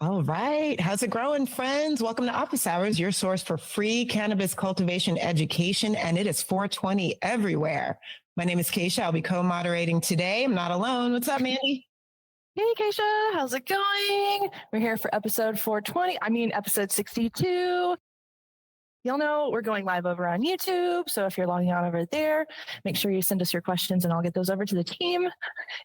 All right. How's it growing, friends? Welcome to Office Hours, your source for free cannabis cultivation education. And it is 420 everywhere. My name is Keisha. I'll be co-moderating today. I'm not alone. What's up, Mandy? Hey, Keisha. How's it going? We're here for episode 62. You'll know we're going live over on YouTube. So if you're logging on over there, make sure you send us your questions and I'll get those over to the team.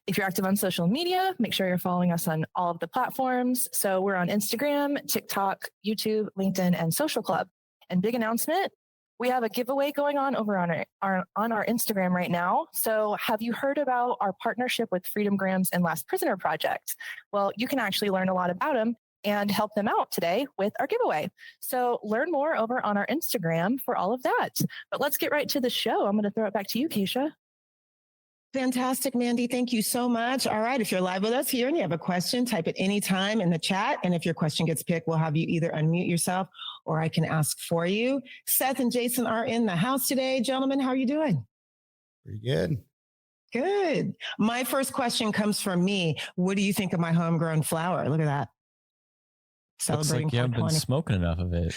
If you're active on social media, make sure you're following us on all of the platforms. So we're on Instagram, TikTok, YouTube, LinkedIn, and Social Club. And big announcement, we have a giveaway going on over on our Instagram right now. So have you heard about our partnership with Freedom Grams and Last Prisoner Project? Well, you can actually learn a lot about them and help them out today with our giveaway. So learn more over on our Instagram for all of that. But let's get right to the show. I'm going to throw it back to you, Keisha. Fantastic, Mandy. Thank you so much. All right. If you're live with us here and you have a question, type it anytime in the chat. And if your question gets picked, we'll have you either unmute yourself or I can ask for you. Seth and Jason are in the house today. Gentlemen, how are you doing? Pretty good. Good. My first question comes from me. What do you think of my homegrown flower? Look at that. Celebrating. Looks like you haven't been smoking enough of it.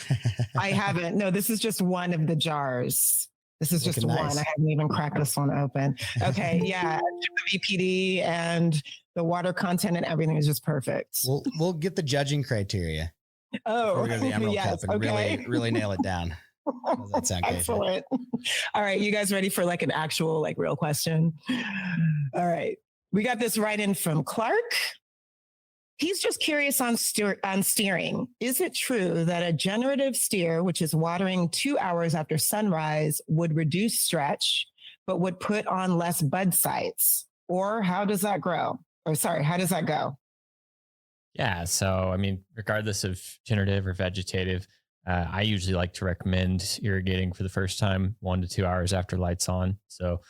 I haven't. No, this is just one of the jars. This is just one. Nice. I haven't even cracked this one open. Okay. Yeah. The VPD and the water content and everything is just perfect. We'll get the judging criteria. Oh, we go to the Emerald Cup and really nail it down. Does that sound good? Excellent. All right. You guys ready for like an actual, like real question? All right. We got this right in from Clark. He's just curious on steering. Is it true that a generative steer, which is watering 2 hours after sunrise, would reduce stretch, but would put on less bud sites? Or how does that grow? Or sorry, how does that go? Yeah. So, I mean, regardless of generative or vegetative, I usually like to recommend irrigating for the first time 1 to 2 hours after lights on. So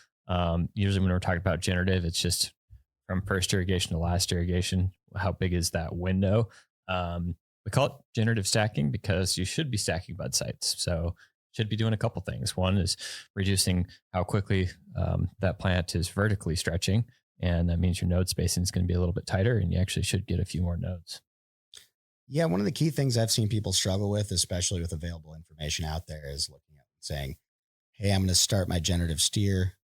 usually when we're talking about generative, it's just from first irrigation to last irrigation. How big is that window? We call it generative stacking because you should be stacking bud sites. So should be doing a couple things. One is reducing how quickly that plant is vertically stretching. And that means your node spacing is going to be a little bit tighter and you actually should get a few more nodes. Yeah. One of the key things I've seen people struggle with, especially with available information out there, is looking at saying, hey, I'm going to start my generative steer.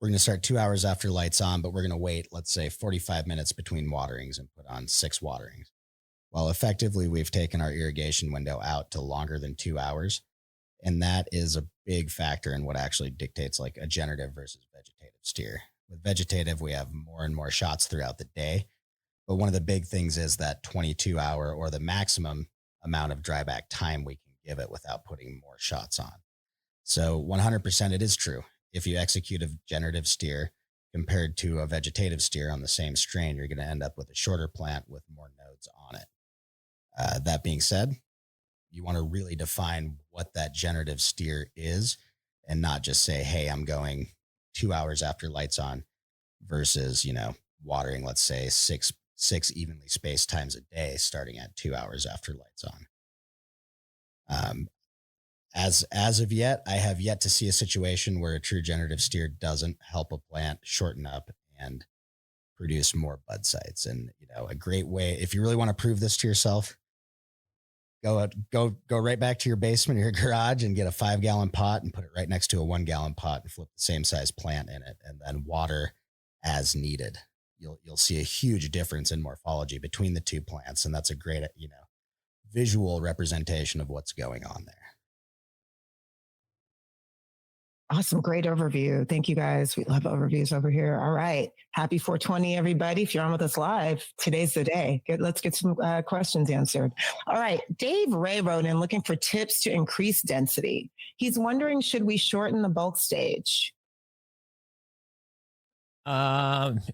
We're going to start 2 hours after lights on, but we're going to wait, let's say 45 minutes between waterings and put on 6 waterings. Well, effectively, we've taken our irrigation window out to longer than 2 hours. And that is a big factor in what actually dictates like a generative versus vegetative steer. With vegetative, we have more and more shots throughout the day. But one of the big things is that 22-hour or the maximum amount of dryback time we can give it without putting more shots on. So 100% it is true. If you execute a generative steer compared to a vegetative steer on the same strain, you're going to end up with a shorter plant with more nodes on it. That being said, you want to really define what that generative steer is and not just say, hey, I'm going 2 hours after lights on versus, watering, let's say six evenly spaced times a day, starting at 2 hours after lights on. As of yet, I have yet to see a situation where a true generative steer doesn't help a plant shorten up and produce more bud sites. And, a great way, if you really want to prove this to yourself, go right back to your basement or your garage and get a 5-gallon pot and put it right next to a 1-gallon pot and flip the same size plant in it and then water as needed. You'll see a huge difference in morphology between the two plants. And that's a great, visual representation of what's going on there. Awesome. Great overview. Thank you, guys. We love overviews over here. All right. Happy 420, everybody. If you're on with us live, today's the day. Let's get some questions answered. All right. Dave Ray wrote in looking for tips to increase density. He's wondering, should we shorten the bulk stage?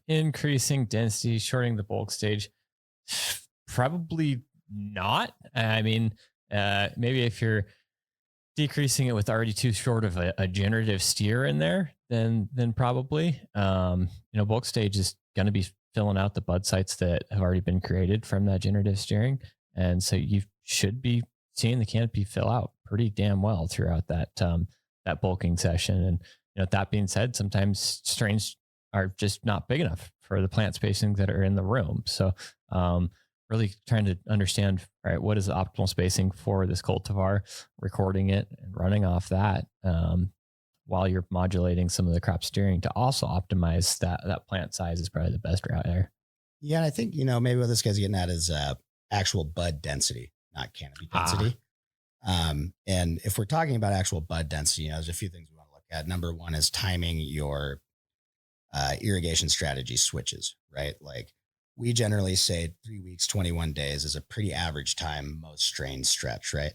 Increasing density, shortening the bulk stage, probably not. I mean, maybe if you're decreasing it with already too short of a generative steer in there, then probably, bulk stage is going to be filling out the bud sites that have already been created from that generative steering. And so you should be seeing the canopy fill out pretty damn well throughout that bulking session. And, that being said, sometimes strains are just not big enough for the plant spacing that are in the room. So, really trying to understand, right, what is the optimal spacing for this cultivar, recording it and running off that, while you're modulating some of the crop steering to also optimize that plant size is probably the best route there. Yeah. And I think, maybe what this guy's getting at is actual bud density, not canopy density. And if we're talking about actual bud density, there's a few things we want to look at. Number one is timing your irrigation strategy switches, right? Like we generally say 3 weeks, 21 days is a pretty average time most strains stretch, right?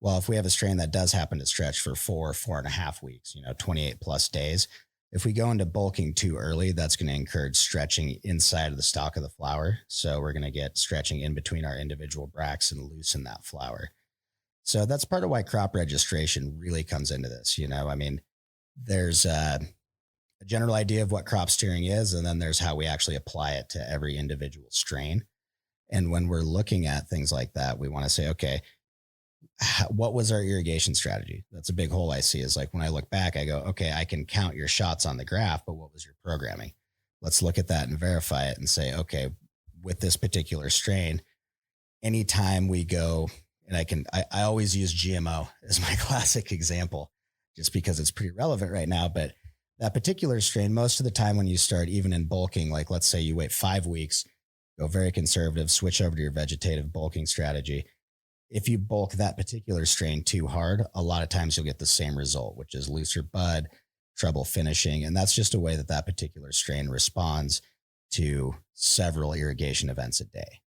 Well, if we have a strain that does happen to stretch for 4.5 weeks, 28 plus days, if we go into bulking too early, that's going to encourage stretching inside of the stalk of the flower. So we're going to get stretching in between our individual bracts and loosen that flower. So that's part of why crop registration really comes into this. There's a general idea of what crop steering is, and then there's how we actually apply it to every individual strain. And when we're looking at things like that, we want to say, okay, what was our irrigation strategy? That's a big hole I see, is like when I look back, I go, okay, I can count your shots on the graph, but what was your programming? Let's look at that and verify it and say, okay, with this particular strain, anytime we go, and I always use GMO as my classic example, just because it's pretty relevant right now. But that particular strain, most of the time when you start even in bulking, like let's say you wait 5 weeks, go very conservative, switch over to your vegetative bulking strategy. If you bulk that particular strain too hard, a lot of times you'll get the same result, which is looser bud, trouble finishing. And that's just a way that particular strain responds to several irrigation events a day.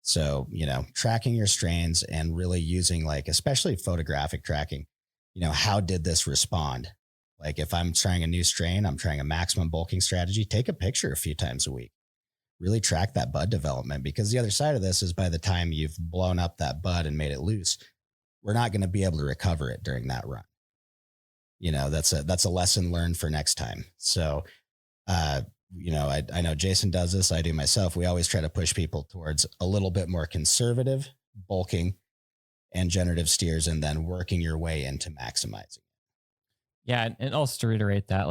So, tracking your strains and really using especially photographic tracking, how did this respond? Like if I'm trying a new strain, I'm trying a maximum bulking strategy, take a picture a few times a week, really track that bud development, because the other side of this is by the time you've blown up that bud and made it loose, we're not going to be able to recover it during that run. That's a lesson learned for next time. So, I know Jason does this. I do myself. We always try to push people towards a little bit more conservative bulking and generative steers, and then working your way into maximizing. Yeah. And also to reiterate that,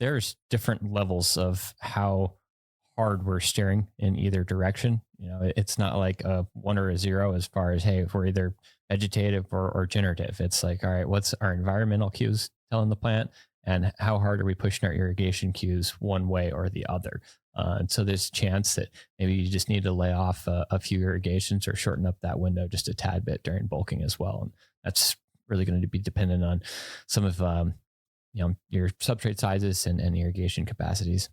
there's different levels of how hard we're steering in either direction. It's not like a 1 or a 0 as far as, hey, if we're either vegetative or generative. It's like, all right, what's our environmental cues telling the plant? And how hard are we pushing our irrigation cues one way or the other? And so there's a chance that maybe you just need to lay off a few irrigations or shorten up that window just a tad bit during bulking as well. And that's really going to be dependent on some of your substrate sizes and irrigation capacities.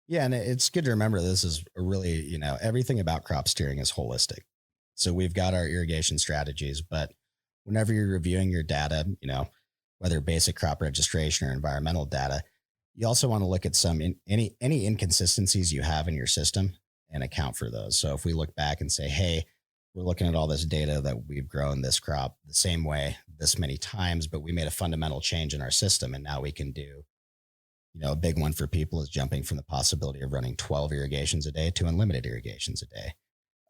Yeah, and it's good to remember this is a really, everything about crop steering is holistic. So we've got our irrigation strategies, but whenever you're reviewing your data, whether basic crop registration or environmental data, you also want to look at any inconsistencies you have in your system and account for those. So if we look back and say, hey, we're looking at all this data that we've grown this crop the same way this many times, but we made a fundamental change in our system, and now we can do, a big one for people is jumping from the possibility of running 12 irrigations a day to unlimited irrigations a day.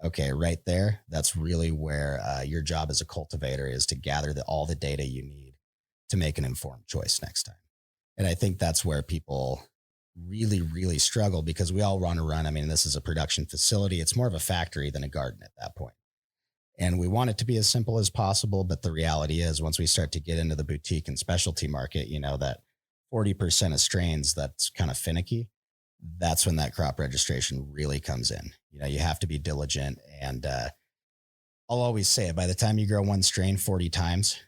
Okay, right there, that's really where your job as a cultivator is, to gather all the data you need to make an informed choice next time. And I think that's where people really, really struggle, because we all want to run. I mean, this is a production facility. It's more of a factory than a garden at that point. And we want it to be as simple as possible. But the reality is, once we start to get into the boutique and specialty market, that 40% of strains that's kind of finicky, that's when that crop registration really comes in. You have to be diligent. And I'll always say it, by the time you grow one strain 40 times,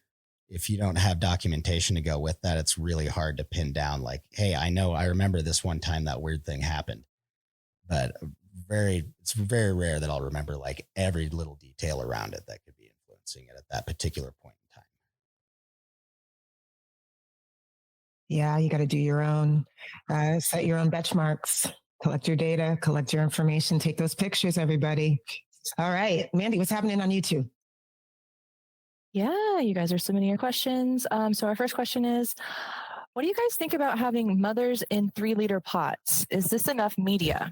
if you don't have documentation to go with that, it's really hard to pin down like, hey, I remember this one time that weird thing happened. But it's very rare that I'll remember every little detail around it that could be influencing it at that particular point in time. Yeah, you got to do your own, set your own benchmarks, collect your data, collect your information, take those pictures, everybody. All right, Mandy, what's happening on YouTube? Yeah, you guys are submitting your questions. So our first question is, what do you guys think about having mothers in 3-liter pots? Is this enough media?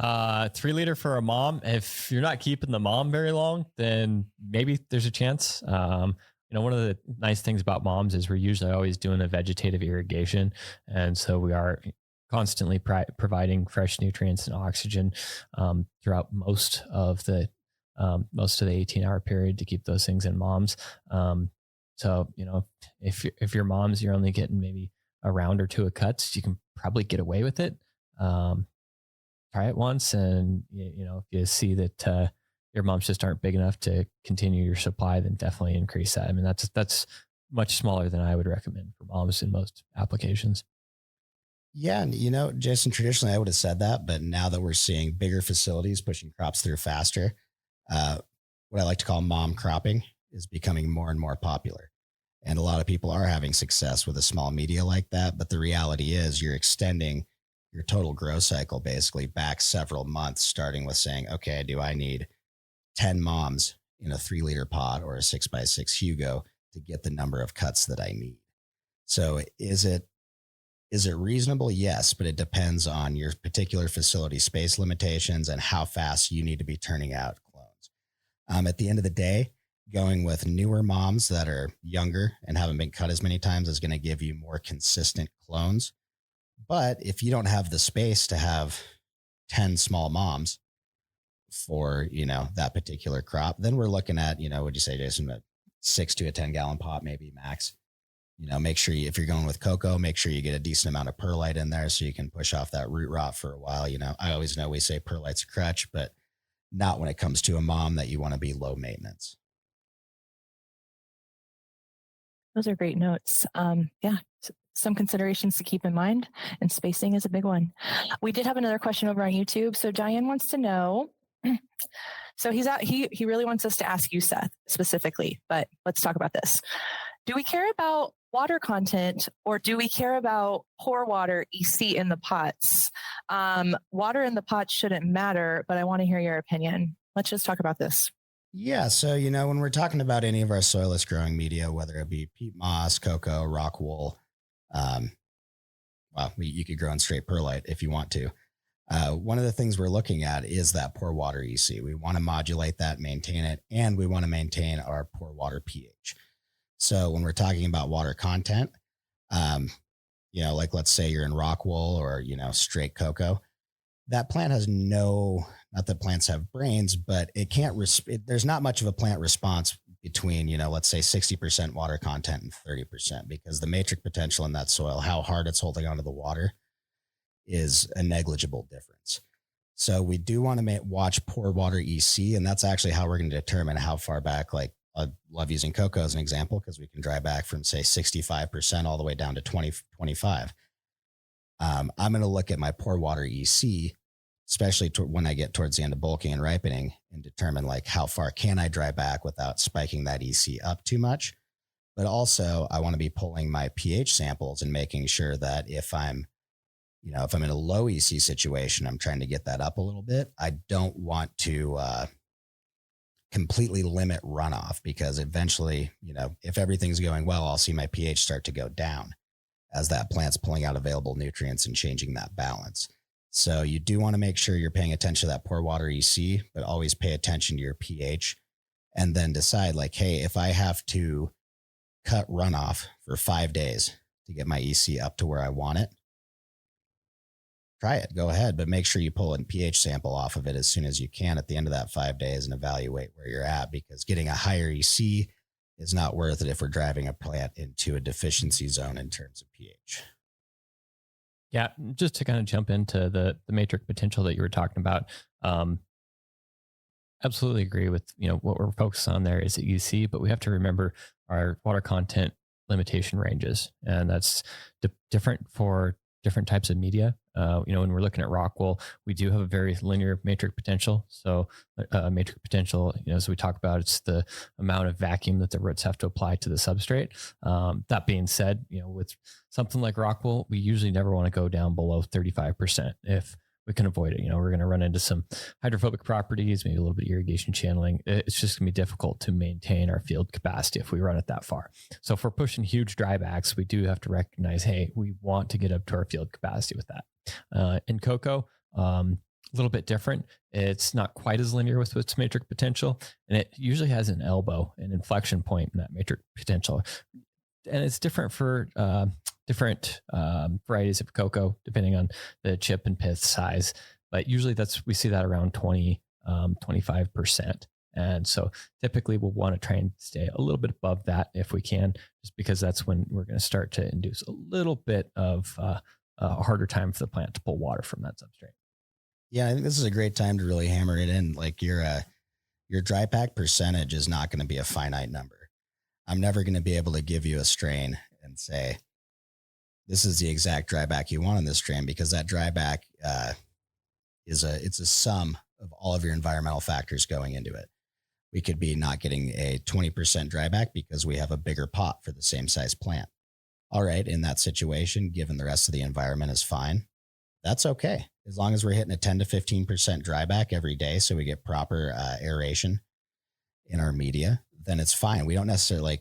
3-liter for a mom. If you're not keeping the mom very long, then maybe there's a chance. One of the nice things about moms is we're usually always doing a vegetative irrigation. And so we are constantly providing fresh nutrients and oxygen throughout most of the 18-hour period to keep those things in moms. So, if your moms, you're only getting maybe a round or two of cuts, you can probably get away with it. Try it once. And, if you see that your moms just aren't big enough to continue your supply, then definitely increase that. I mean, that's much smaller than I would recommend for moms in most applications. Yeah. And, Jason, traditionally I would have said that, but now that we're seeing bigger facilities pushing crops through faster, what I like to call mom cropping is becoming more and more popular. And a lot of people are having success with a small media like that. But the reality is you're extending your total grow cycle basically back several months, starting with saying, okay, do I need 10 moms in a 3-liter pot or a 6x6 Hugo to get the number of cuts that I need? So is it reasonable? Yes, but it depends on your particular facility space limitations and how fast you need to be turning out clones. At the end of the day, going with newer moms that are younger and haven't been cut as many times is going to give you more consistent clones. But if you don't have the space to have 10 small moms for, that particular crop, then we're looking at, would you say, Jason, a 6 to a 10 gallon pot, maybe max. Make sure if you're going with cocoa, make sure you get a decent amount of perlite in there so you can push off that root rot for a while. I always know we say perlite's a crutch, but not when it comes to a mom that you want to be low maintenance. Those are great notes. Some considerations to keep in mind, and spacing is a big one. We did have another question over on YouTube. So Diane wants to know. So he really wants us to ask you, Seth, specifically, but let's talk about this. Do we care about water content, or do we care about pour water EC in the pots? Water in the pots shouldn't matter, but I want to hear your opinion. Let's just talk about this. Yeah. So, when we're talking about any of our soilless growing media, whether it be peat moss, cocoa, rock wool, you could grow in straight perlite if you want to. One of the things we're looking at is that pour water EC. We want to modulate that, maintain it, and we want to maintain our pour water pH. So when we're talking about water content, like let's say you're in rock wool or, straight cocoa, that plant has not that plants have brains, but it can't, there's not much of a plant response between, let's say 60% water content and 30%, because the matrix potential in that soil, how hard it's holding onto the water, is a negligible difference. So we do want to watch pour water EC, and that's actually how we're going to determine how far back, like I love using cocoa as an example, because we can dry back from say 65% all the way down to 25. I'm going to look at my pour water EC, especially when I get towards the end of bulking and ripening, and determine like how far can I dry back without spiking that EC up too much. But also I want to be pulling my pH samples and making sure that if I'm in a low EC situation, I'm trying to get that up a little bit. I don't want to completely limit runoff, because eventually, if everything's going well, I'll see my pH start to go down as that plant's pulling out available nutrients and changing that balance. So you do want to make sure you're paying attention to that pour water EC, but always pay attention to your pH, and then decide like, hey, if I have to cut runoff for 5 days to get my EC up to where I want it, try it, go ahead, but make sure you pull a pH sample off of it as soon as you can at the end of that 5 days and evaluate where you're at, because getting a higher EC is not worth it if we're driving a plant into a deficiency zone in terms of pH. Yeah, just to kind of jump into the matrix potential that you were talking about, absolutely agree with what we're focused on there is the EC, but we have to remember our water content limitation ranges, and that's different for different types of media. When we're looking at rock wool, we do have a very linear matrix potential. So matrix potential, as we talk about, it's the amount of vacuum that the roots have to apply to the substrate. That being said, with something like rock wool, we usually never want to go down below 35% if we can avoid it. We're going to run into some hydrophobic properties, maybe a little bit of irrigation channeling. It's just going to be difficult to maintain our field capacity if we run it that far. So if we're pushing huge drybacks, we do have to recognize, hey, we want to get up to our field capacity with that. In cocoa, a little bit different. It's not quite as linear with its matrix potential, and it usually has an elbow, an inflection point in that matrix potential. And it's different for different varieties of cocoa, depending on the chip and pith size. But usually we see that around 25%. And so typically we'll want to try and stay a little bit above that if we can, just because that's when we're going to start to induce a little bit of a harder time for the plant to pull water from that substrate. Yeah, I think this is a great time to really hammer it in. Like your dry pack percentage is not going to be a finite number. I'm never going to be able to give you a strain and say, this is the exact dry back you want in this strain, because that dry back it's a sum of all of your environmental factors going into it. We could be not getting a 20% dry back because we have a bigger pot for the same size plant. All right, in that situation, given the rest of the environment is fine, that's okay. As long as we're hitting a 10 to 15% dry back every day, so we get proper aeration in our media, then it's fine. We don't necessarily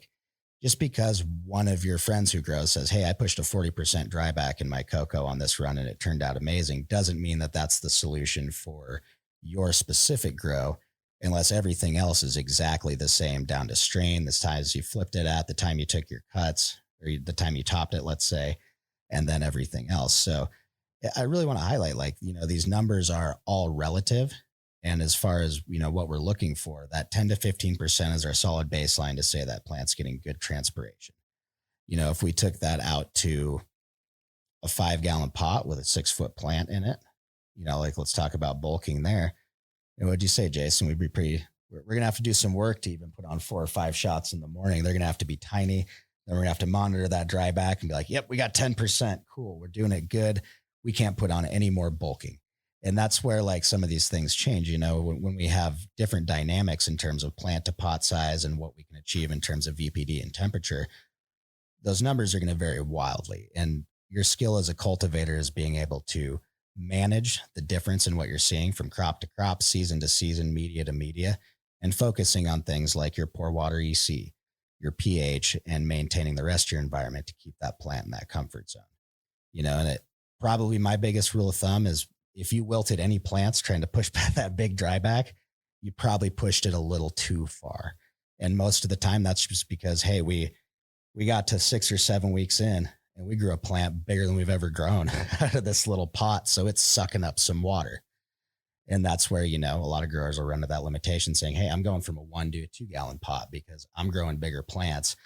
just because one of your friends who grows says, hey, I pushed a 40% dry back in my cocoa on this run and it turned out amazing, doesn't mean that that's the solution for your specific grow, unless everything else is exactly the same down to strain, the times you flipped it at, the time you took your cuts, or the time you topped it, let's say, and then everything else. So I really want to highlight, these numbers are all relative. And as far as, what we're looking for, that 10 to 15% is our solid baseline to say that plant's getting good transpiration. If we took that out to a 5-gallon pot with a 6-foot plant in it, let's talk about bulking there. What'd you say, Jason? We're going to have to do some work to even put on 4 or 5 shots in the morning. They're going to have to be tiny. Then we're going to have to monitor that dry back and be like, yep, we got 10%. Cool. We're doing it good. We can't put on any more bulking. And that's where some of these things change, when we have different dynamics in terms of plant to pot size and what we can achieve in terms of VPD and temperature, those numbers are going to vary wildly. And your skill as a cultivator is being able to manage the difference in what you're seeing from crop to crop, season to season, media to media, and focusing on things like your pour water EC, your pH, and maintaining the rest of your environment to keep that plant in that comfort zone. And probably my biggest rule of thumb is if you wilted any plants trying to push back that big dry back, you probably pushed it a little too far. And most of the time that's just because, hey, we got to 6 or 7 weeks in and we grew a plant bigger than we've ever grown out of this little pot. So it's sucking up some water. And that's where, a lot of growers will run to that limitation saying, hey, I'm going from a 1 to a 2-gallon pot because I'm growing bigger plants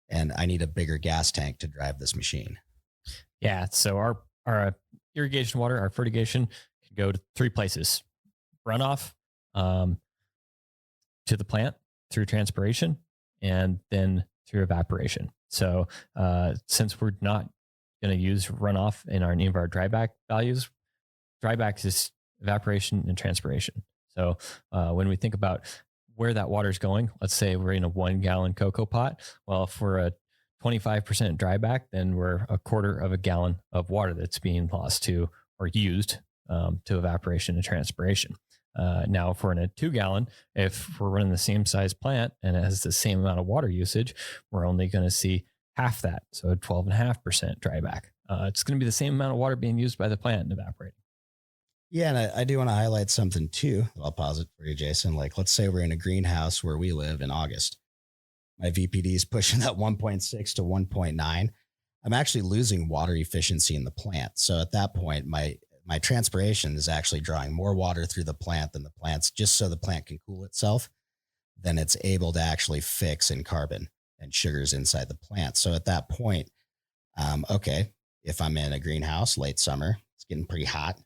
and I need a bigger gas tank to drive this machine. Yeah. So our irrigation water, our fertigation can go to 3 places: runoff to the plant through transpiration, and then through evaporation. So since we're not going to use runoff in any of our dryback values, dryback is evaporation and transpiration. So when we think about where that water is going, let's say we're in a 1-gallon cocoa pot. Well, if we're a 25% dryback, then we're a 1/4 of a gallon of water that's being lost to or used to evaporation and transpiration. Now, if we're in a 2-gallon, if we're running the same size plant and it has the same amount of water usage, we're only going to see half that. So 12.5% dryback. It's going to be the same amount of water being used by the plant and evaporating. Yeah. And I do want to highlight something too. I'll pause it for you, Jason. Let's say we're in a greenhouse where we live in August. My VPD is pushing that 1.6 to 1.9. I'm actually losing water efficiency in the plant. So at that point, my transpiration is actually drawing more water through the plant than the plant's, just so the plant can cool itself. Then it's able to actually fix in carbon and sugars inside the plant. So at that point, okay, if I'm in a greenhouse late summer, it's getting pretty hot.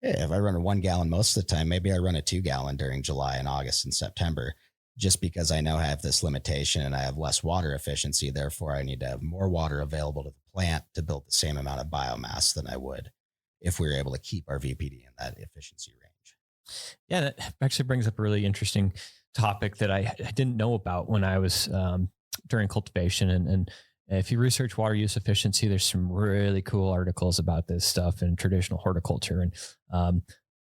If I run a 1-gallon most of the time, maybe I run a 2-gallon during July and August and September, just because I know I have this limitation and I have less water efficiency. Therefore, I need to have more water available to the plant to build the same amount of biomass than I would if we were able to keep our VPD in that efficiency range. Yeah, that actually brings up a really interesting topic that I didn't know about when I was during cultivation. And if you research water use efficiency, there's some really cool articles about this stuff in traditional horticulture. And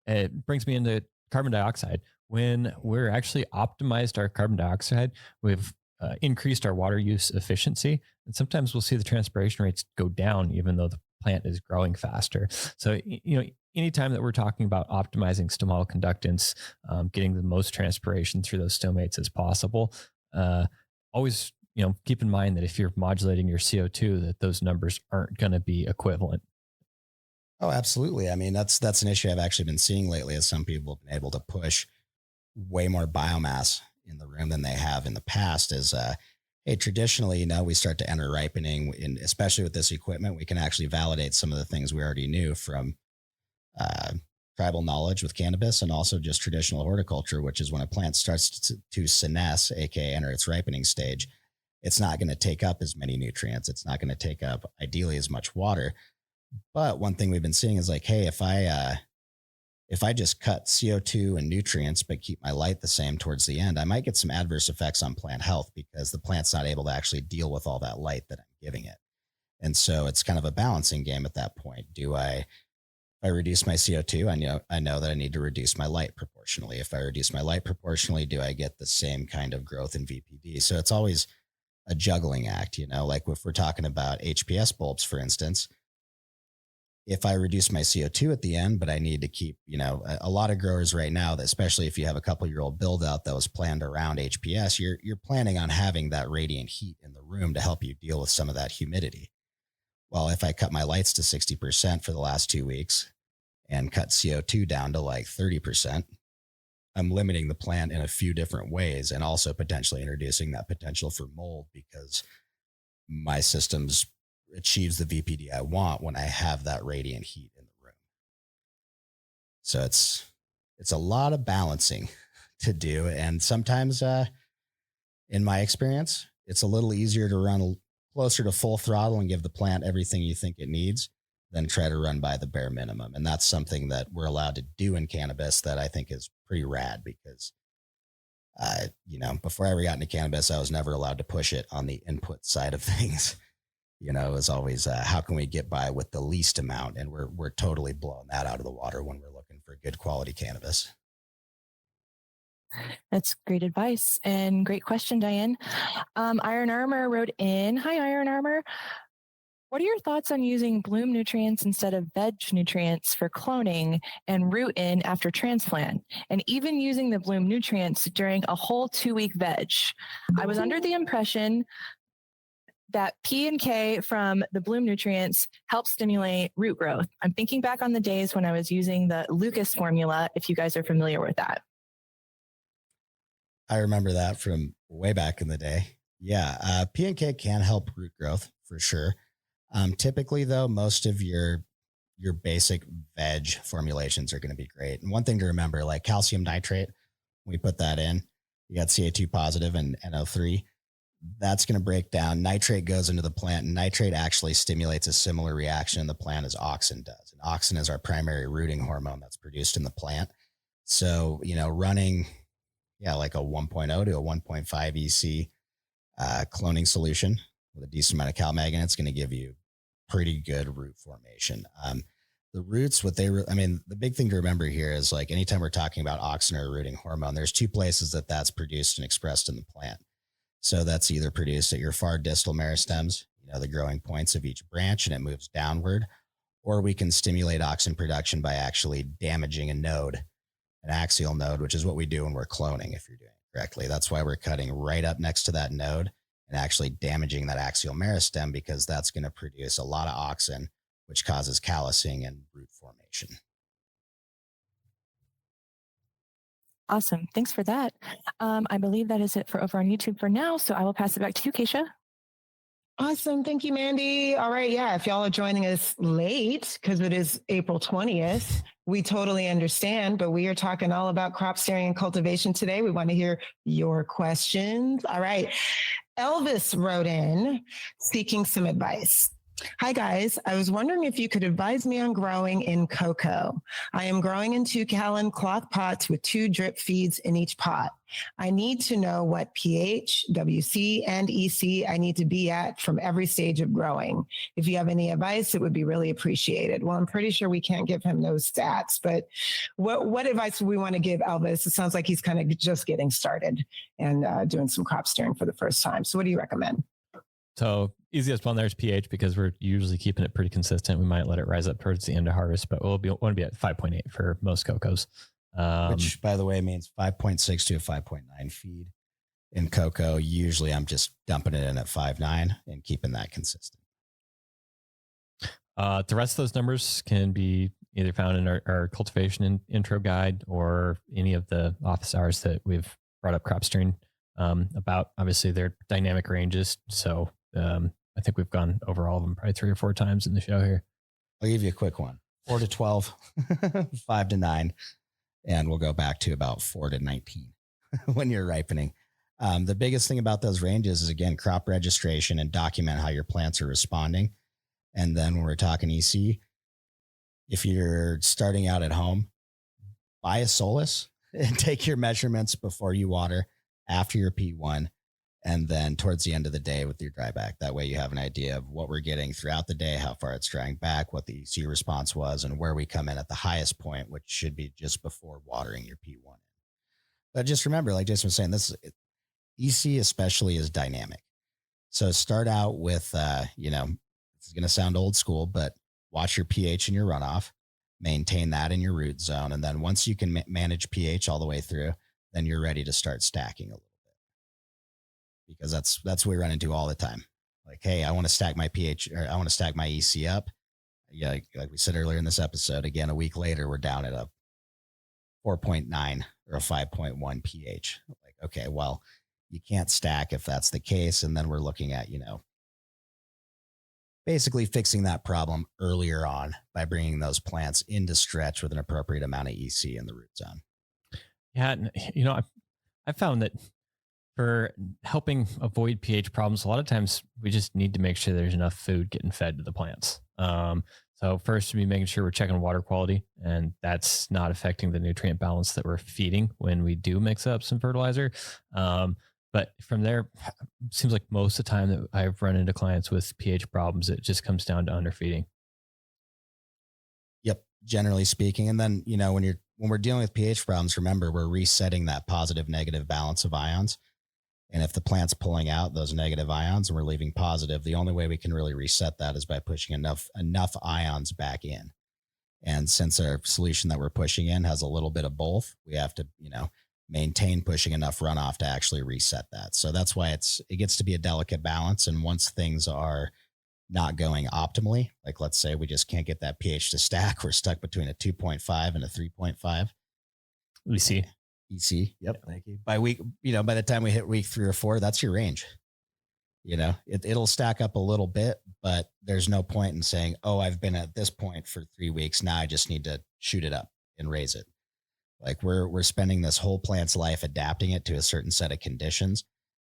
it brings me into carbon dioxide. When we're actually optimized our carbon dioxide, we've increased our water use efficiency. And sometimes we'll see the transpiration rates go down, even though the plant is growing faster. So, anytime that we're talking about optimizing stomatal conductance, getting the most transpiration through those stomates as possible, always keep in mind that if you're modulating your CO2, that those numbers aren't going to be equivalent. Oh, absolutely. I mean, that's an issue I've actually been seeing lately, as some people have been able to push way more biomass in the room than they have in the past. Is hey, traditionally, we start to enter ripening, and especially with this equipment, we can actually validate some of the things we already knew from tribal knowledge with cannabis, and also just traditional horticulture, which is when a plant starts to senesce, aka enter its ripening stage, it's not going to take up as many nutrients. It's not going to take up ideally as much water. But one thing we've been seeing is like, hey, if I just cut CO2 and nutrients, but keep my light the same towards the end, I might get some adverse effects on plant health because the plant's not able to actually deal with all that light that I'm giving it. And so it's kind of a balancing game at that point. If I reduce my CO2, I know that I need to reduce my light proportionally. If I reduce my light proportionally, do I get the same kind of growth in VPD? So it's always a juggling act, like if we're talking about HPS bulbs, for instance. If I reduce my CO2 at the end, but I need to keep, a lot of growers right now, especially if you have a couple-year-old build out that was planned around HPS, you're planning on having that radiant heat in the room to help you deal with some of that humidity. Well, if I cut my lights to 60% for the last 2 weeks and cut CO2 down to like 30%, I'm limiting the plant in a few different ways, and also potentially introducing that potential for mold because my systems achieves the VPD I want when I have that radiant heat in the room. So it's a lot of balancing to do. And sometimes, in my experience, it's a little easier to run closer to full throttle and give the plant everything you think it needs than try to run by the bare minimum. And that's something that we're allowed to do in cannabis that I think is pretty rad because, before I ever got into cannabis, I was never allowed to push it on the input side of things. It was always, how can we get by with the least amount? And we're totally blowing that out of the water when we're looking for good quality cannabis. That's great advice and great question, Diane. Iron Armor wrote in, hi, Iron Armor. What are your thoughts on using bloom nutrients instead of veg nutrients for cloning and root in after transplant, and even using the bloom nutrients during a whole 2-week veg? I was under the impression that P and K from the bloom nutrients help stimulate root growth. I'm thinking back on the days when I was using the Lucas formula, if you guys are familiar with that. I remember that from way back in the day. Yeah, P and K can help root growth for sure. Typically, though, most of your basic veg formulations are going to be great. And one thing to remember, like calcium nitrate, when we put that in, you got Ca2 positive and NO3. That's going to break down. Nitrate goes into the plant, and nitrate actually stimulates a similar reaction in the plant as auxin does. And auxin is our primary rooting hormone that's produced in the plant. So, running, like a 1.0 to a 1.5 EC cloning solution with a decent amount of cal manganate, it's going to give you pretty good root formation. The roots, the big thing to remember here is like anytime we're talking about auxin or rooting hormone, there's two places that's produced and expressed in the plant. So that's either produced at your far distal meristems, the growing points of each branch, and it moves downward, or we can stimulate auxin production by actually damaging a node, an axial node, which is what we do when we're cloning if you're doing it correctly. That's why we're cutting right up next to that node and actually damaging that axial meristem, because that's going to produce a lot of auxin, which causes callousing and root formation. Awesome. Thanks for that. I believe that is it for over on YouTube for now. So I will pass it back to you, Keisha. Awesome. Thank you, Mandy. All right. Yeah. If y'all are joining us late, because it is April 20th, we totally understand, but we are talking all about crop steering and cultivation today. We want to hear your questions. All right. Elvis wrote in seeking some advice. Hi, guys. I was wondering if you could advise me on growing in cocoa. I am growing in 2-gallon cloth pots with 2 drip feeds in each pot. I need to know what pH, WC, and EC I need to be at from every stage of growing. If you have any advice, it would be really appreciated. Well, I'm pretty sure we can't give him those stats, but what advice do we want to give Elvis? It sounds like he's kind of just getting started and doing some crop steering for the first time. So what do you recommend? So easiest one there is pH, because we're usually keeping it pretty consistent. We might let it rise up towards the end of harvest, but we'll want to be at 5.8 for most cocos. Which, by the way, means 5.6 to a 5.9 feed. In cocoa, usually I'm just dumping it in at 5.9 and keeping that consistent. The rest of those numbers can be either found in our cultivation intro guide or any of the office hours that we've brought up crop steering about. Obviously, they're dynamic ranges. So I think we've gone over all of them probably 3 or 4 times in the show here. I'll give you a quick one. 4 to 12, 5 to 9, and we'll go back to about 4 to 19 when you're ripening. The biggest thing about those ranges is, again, crop registration and document how your plants are responding. And then when we're talking EC, if you're starting out at home, buy a Solus and take your measurements before you water, after your P1, and then towards the end of the day with your dry back. That way you have an idea of what we're getting throughout the day, how far it's drying back, what the EC response was, and where we come in at the highest point, which should be just before watering your P1. But just remember, like Jason was saying, this EC especially is dynamic. So start out with, this is going to sound old school, but watch your pH in your runoff, maintain that in your root zone. And then once you can manage pH all the way through, then you're ready to start stacking a little bit, because that's what we run into all the time. Like, hey, I want to stack my pH, or I want to stack my EC up. Yeah. Like we said earlier in this episode, again, a week later, we're down at a 4.9 or a 5.1 pH. Like, okay, well, you can't stack if that's the case. And then we're looking at, basically fixing that problem earlier on by bringing those plants into stretch with an appropriate amount of EC in the root zone. Yeah. I found that for helping avoid pH problems, a lot of times we just need to make sure there's enough food getting fed to the plants. So first, be making sure we're checking water quality, and that's not affecting the nutrient balance that we're feeding when we do mix up some fertilizer. But from there, it seems like most of the time that I've run into clients with pH problems, it just comes down to underfeeding. Yep, generally speaking. And then, when we're dealing with pH problems, remember, we're resetting that positive negative balance of ions. And if the plant's pulling out those negative ions and we're leaving positive, the only way we can really reset that is by pushing enough ions back in. And since our solution that we're pushing in has a little bit of both, we have to, maintain pushing enough runoff to actually reset that. So that's why it gets to be a delicate balance. And once things are not going optimally, like let's say we just can't get that pH to stack, we're stuck between a 2.5 and a 3.5. EC. Yep. Thank you. By the time we hit week 3 or 4, that's your range. It'll stack up a little bit, but there's no point in saying, oh, I've been at this point for 3 weeks. Now I just need to shoot it up and raise it. Like we're spending this whole plant's life adapting it to a certain set of conditions,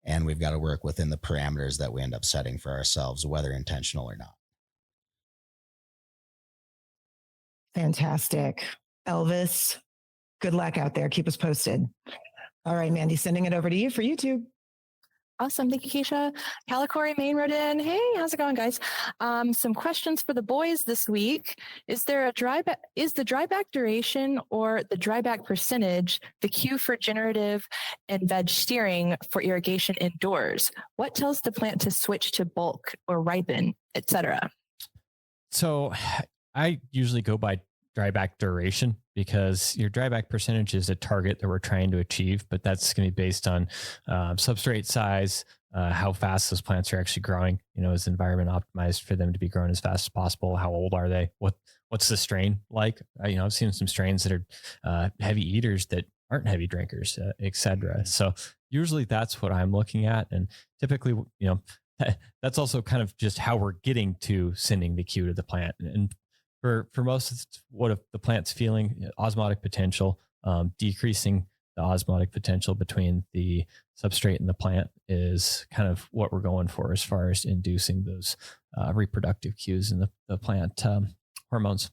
and we've got to work within the parameters that we end up setting for ourselves, whether intentional or not. Fantastic. Elvis, good luck out there. Keep us posted. All right, Mandy, sending it over to you for YouTube. Awesome. Thank you, Keisha. Calicory Main wrote in, hey, how's it going, guys? Some questions for the boys this week. Is the dryback duration or the dryback percentage the cue for generative and veg steering for irrigation indoors? What tells the plant to switch to bulk or ripen, etc.? So I usually go by dryback duration, because your dryback percentage is a target that we're trying to achieve, but that's going to be based on substrate size, how fast those plants are actually growing. Is the environment optimized for them to be grown as fast as possible? How old are they? What's the strain like? I've seen some strains that are heavy eaters that aren't heavy drinkers, etc. So usually that's what I'm looking at, and typically, that's also kind of just how we're getting to sending the cue to the plant. And for most of what the plant's feeling, osmotic potential, decreasing the osmotic potential between the substrate and the plant is kind of what we're going for as far as inducing those reproductive cues in the plant hormones.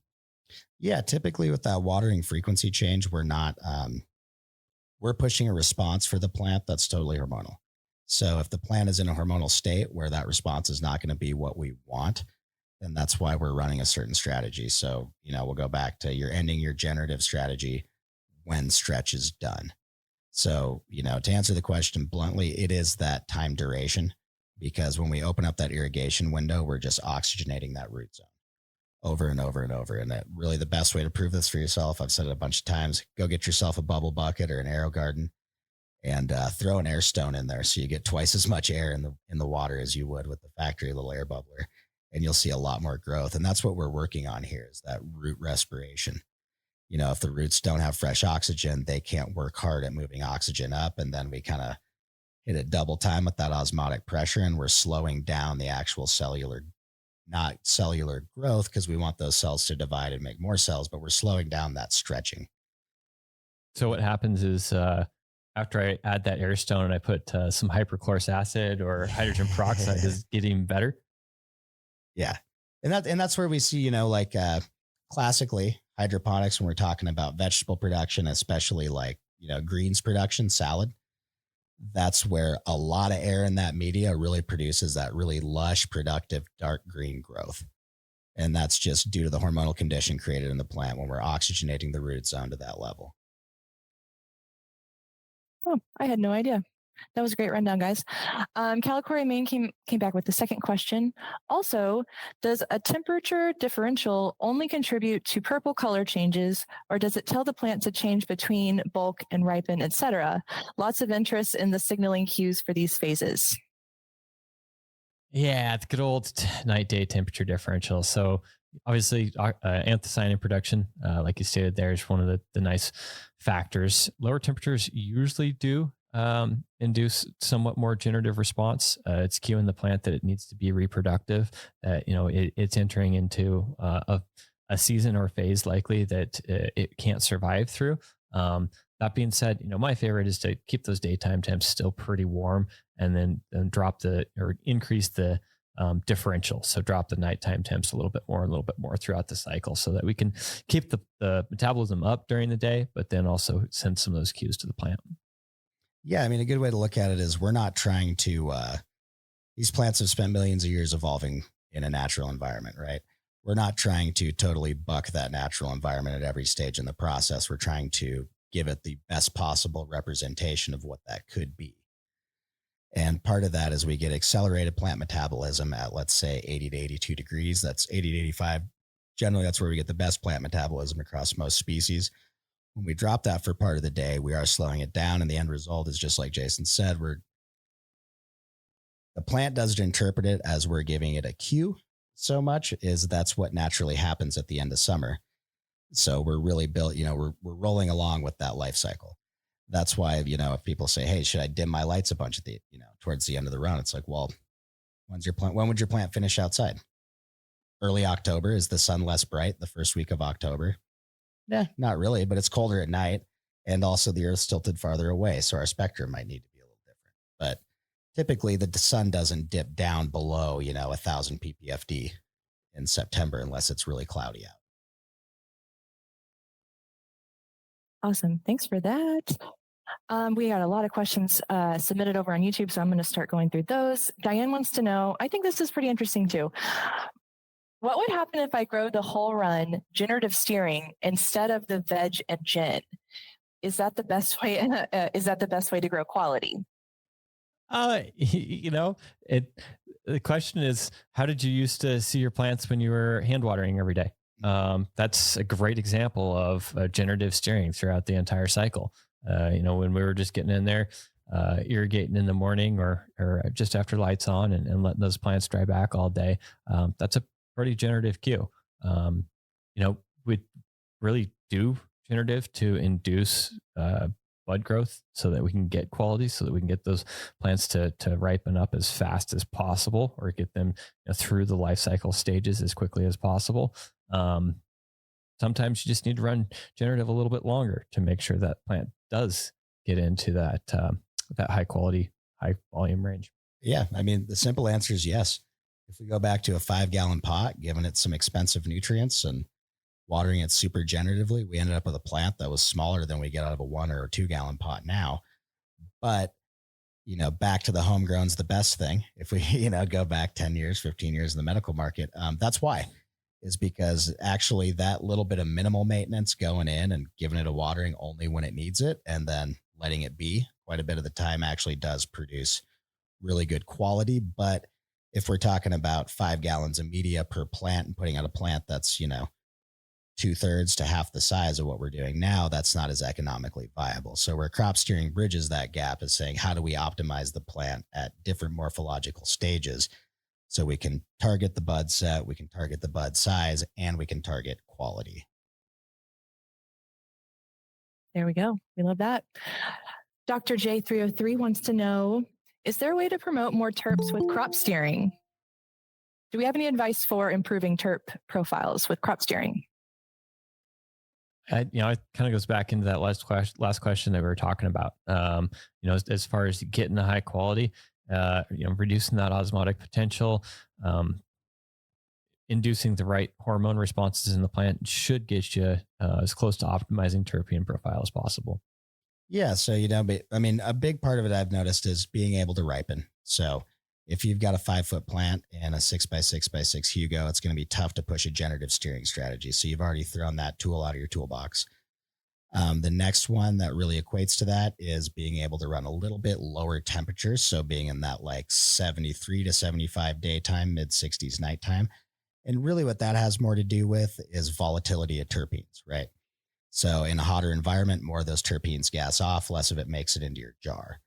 Yeah, typically with that watering frequency change, we're pushing a response for the plant that's totally hormonal. So if the plant is in a hormonal state where that response is not going to be what we want, then that's why we're running a certain strategy. So, we'll go back to you're ending your generative strategy when stretch is done. So, to answer the question bluntly, it is that time duration, because when we open up that irrigation window, we're just oxygenating that root zone over and over and over. And that really the best way to prove this for yourself, I've said it a bunch of times, go get yourself a bubble bucket or an aero garden and throw an air stone in there. So you get twice as much air in the water as you would with the factory little air bubbler, and you'll see a lot more growth. And that's what we're working on here, is that root respiration. If the roots don't have fresh oxygen, they can't work hard at moving oxygen up. And then we kind of hit it double time with that osmotic pressure, and we're slowing down the actual not cellular growth, because we want those cells to divide and make more cells, but we're slowing down that stretching. So what happens is after I add that air stone and I put some hypochlorous acid or hydrogen peroxide, does it get even better? Yeah. And that's where we see, classically hydroponics, when we're talking about vegetable production, especially like, greens production, salad, that's where a lot of air in that media really produces that really lush, productive, dark green growth. And that's just due to the hormonal condition created in the plant when we're oxygenating the root zone to that level. Oh, I had no idea. That was a great rundown, guys. Calicore Maine came back with the second question. Also, does a temperature differential only contribute to purple color changes, or does it tell the plant to change between bulk and ripen, etc.? Lots of interest in the signaling cues for these phases. Yeah, it's good old night-day temperature differential. So obviously, anthocyanin production, like you stated there, is one of the nice factors. Lower temperatures usually do induce somewhat more generative response. It's cueing the plant that it needs to be reproductive. It's entering into a season or phase likely that it can't survive through. That being said, my favorite is to keep those daytime temps still pretty warm, and then increase the differential. So drop the nighttime temps a little bit more throughout the cycle, so that we can keep the metabolism up during the day, but then also send some of those cues to the plant. Yeah. I mean, a good way to look at it is we're not trying to, these plants have spent millions of years evolving in a natural environment, right? We're not trying to totally buck that natural environment at every stage in the process. We're trying to give it the best possible representation of what that could be. And part of that is we get accelerated plant metabolism at, let's say, 80 to 82 degrees. That's 80 to 85. Generally, that's where we get the best plant metabolism across most species. When we drop that for part of the day, we are slowing it down. And the end result is just like Jason said, the plant doesn't interpret it as we're giving it a cue so much, is that's what naturally happens at the end of summer. So we're really built, we're rolling along with that life cycle. That's why, if people say, hey, should I dim my lights a bunch towards the end of the run? It's like, well, when would your plant finish outside? Early October. Is the sun less bright the first week of October? Yeah, not really, but it's colder at night. And also the earth's tilted farther away. So our spectrum might need to be a little different. But typically the sun doesn't dip down below, 1,000 ppfd in September unless it's really cloudy out. Awesome. Thanks for that. We got a lot of questions submitted over on YouTube, so I'm going to start going through those. Diane wants to know, I think this is pretty interesting too. What would happen if I grow the whole run generative steering instead of the veg and gen? Is that the best way? Is that the best way to grow quality? The question is, how did you used to see your plants when you were hand watering every day? That's a great example of generative steering throughout the entire cycle. When we were just getting in there, irrigating in the morning or just after lights on and letting those plants dry back all day. That's a pretty generative cue. We really do generative to induce bud growth so that we can get quality, so that we can get those plants to ripen up as fast as possible, or get them through the life cycle stages as quickly as possible. Sometimes you just need to run generative a little bit longer to make sure that plant does get into that high quality, high volume range. Yeah. I mean, the simple answer is yes. If we go back to a 5-gallon pot, giving it some expensive nutrients and watering it super generatively, we ended up with a plant that was smaller than we get out of a 1 or 2 gallon pot now. But, back to the homegrown's the best thing. If we, go back 10 years, 15 years in the medical market, that's why. Is because actually that little bit of minimal maintenance going in and giving it a watering only when it needs it, and then letting it be quite a bit of the time, actually does produce really good quality. But if we're talking about 5 gallons of media per plant and putting out a plant that's, 2/3 to half the size of what we're doing now, that's not as economically viable. So where crop steering bridges that gap is saying, how do we optimize the plant at different morphological stages so we can target the bud set, we can target the bud size, and we can target quality. There we go. We love that. Dr. J303 wants to know, is there a way to promote more terps with crop steering? Do we have any advice for improving terp profiles with crop steering? It kind of goes back into that last question that we were talking about. As far as getting the high quality, reducing that osmotic potential, inducing the right hormone responses in the plant should get you as close to optimizing terpene profile as possible. Yeah. So, a big part of it I've noticed is being able to ripen. So if you've got a 5-foot plant and a 6x6x6 Hugo, it's going to be tough to push a generative steering strategy. So you've already thrown that tool out of your toolbox. The next one that really equates to that is being able to run a little bit lower temperatures. So being in that like 73 to 75 daytime, mid 60s nighttime. And really what that has more to do with is volatility of terpenes, right? So in a hotter environment, more of those terpenes gas off, less of it makes it into your jar.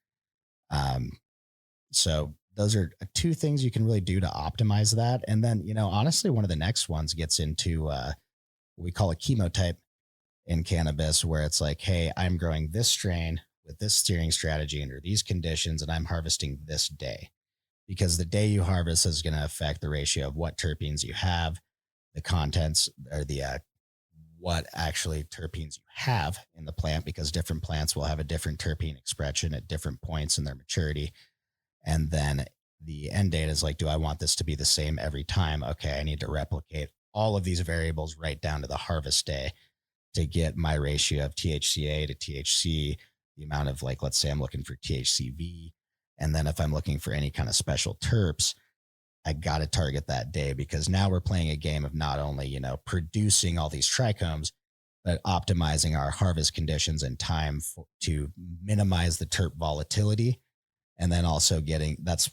So those are two things you can really do to optimize that. And then, honestly, one of the next ones gets into what we call a chemotype in cannabis, where it's like, hey, I'm growing this strain with this steering strategy under these conditions, and I'm harvesting this day. Because the day you harvest is going to affect the ratio of what terpenes you have, the contents, or the what actually terpenes you have in the plant, because different plants will have a different terpene expression at different points in their maturity. And then the end date is like, do I want this to be the same every time? Okay, I need to replicate all of these variables right down to the harvest day to get my ratio of THCA to THC, the amount of, like, let's say I'm looking for THCV. And then if I'm looking for any kind of special terps, I got to target that day, because now we're playing a game of not only, producing all these trichomes, but optimizing our harvest conditions and time to minimize the terp volatility. And then also that's,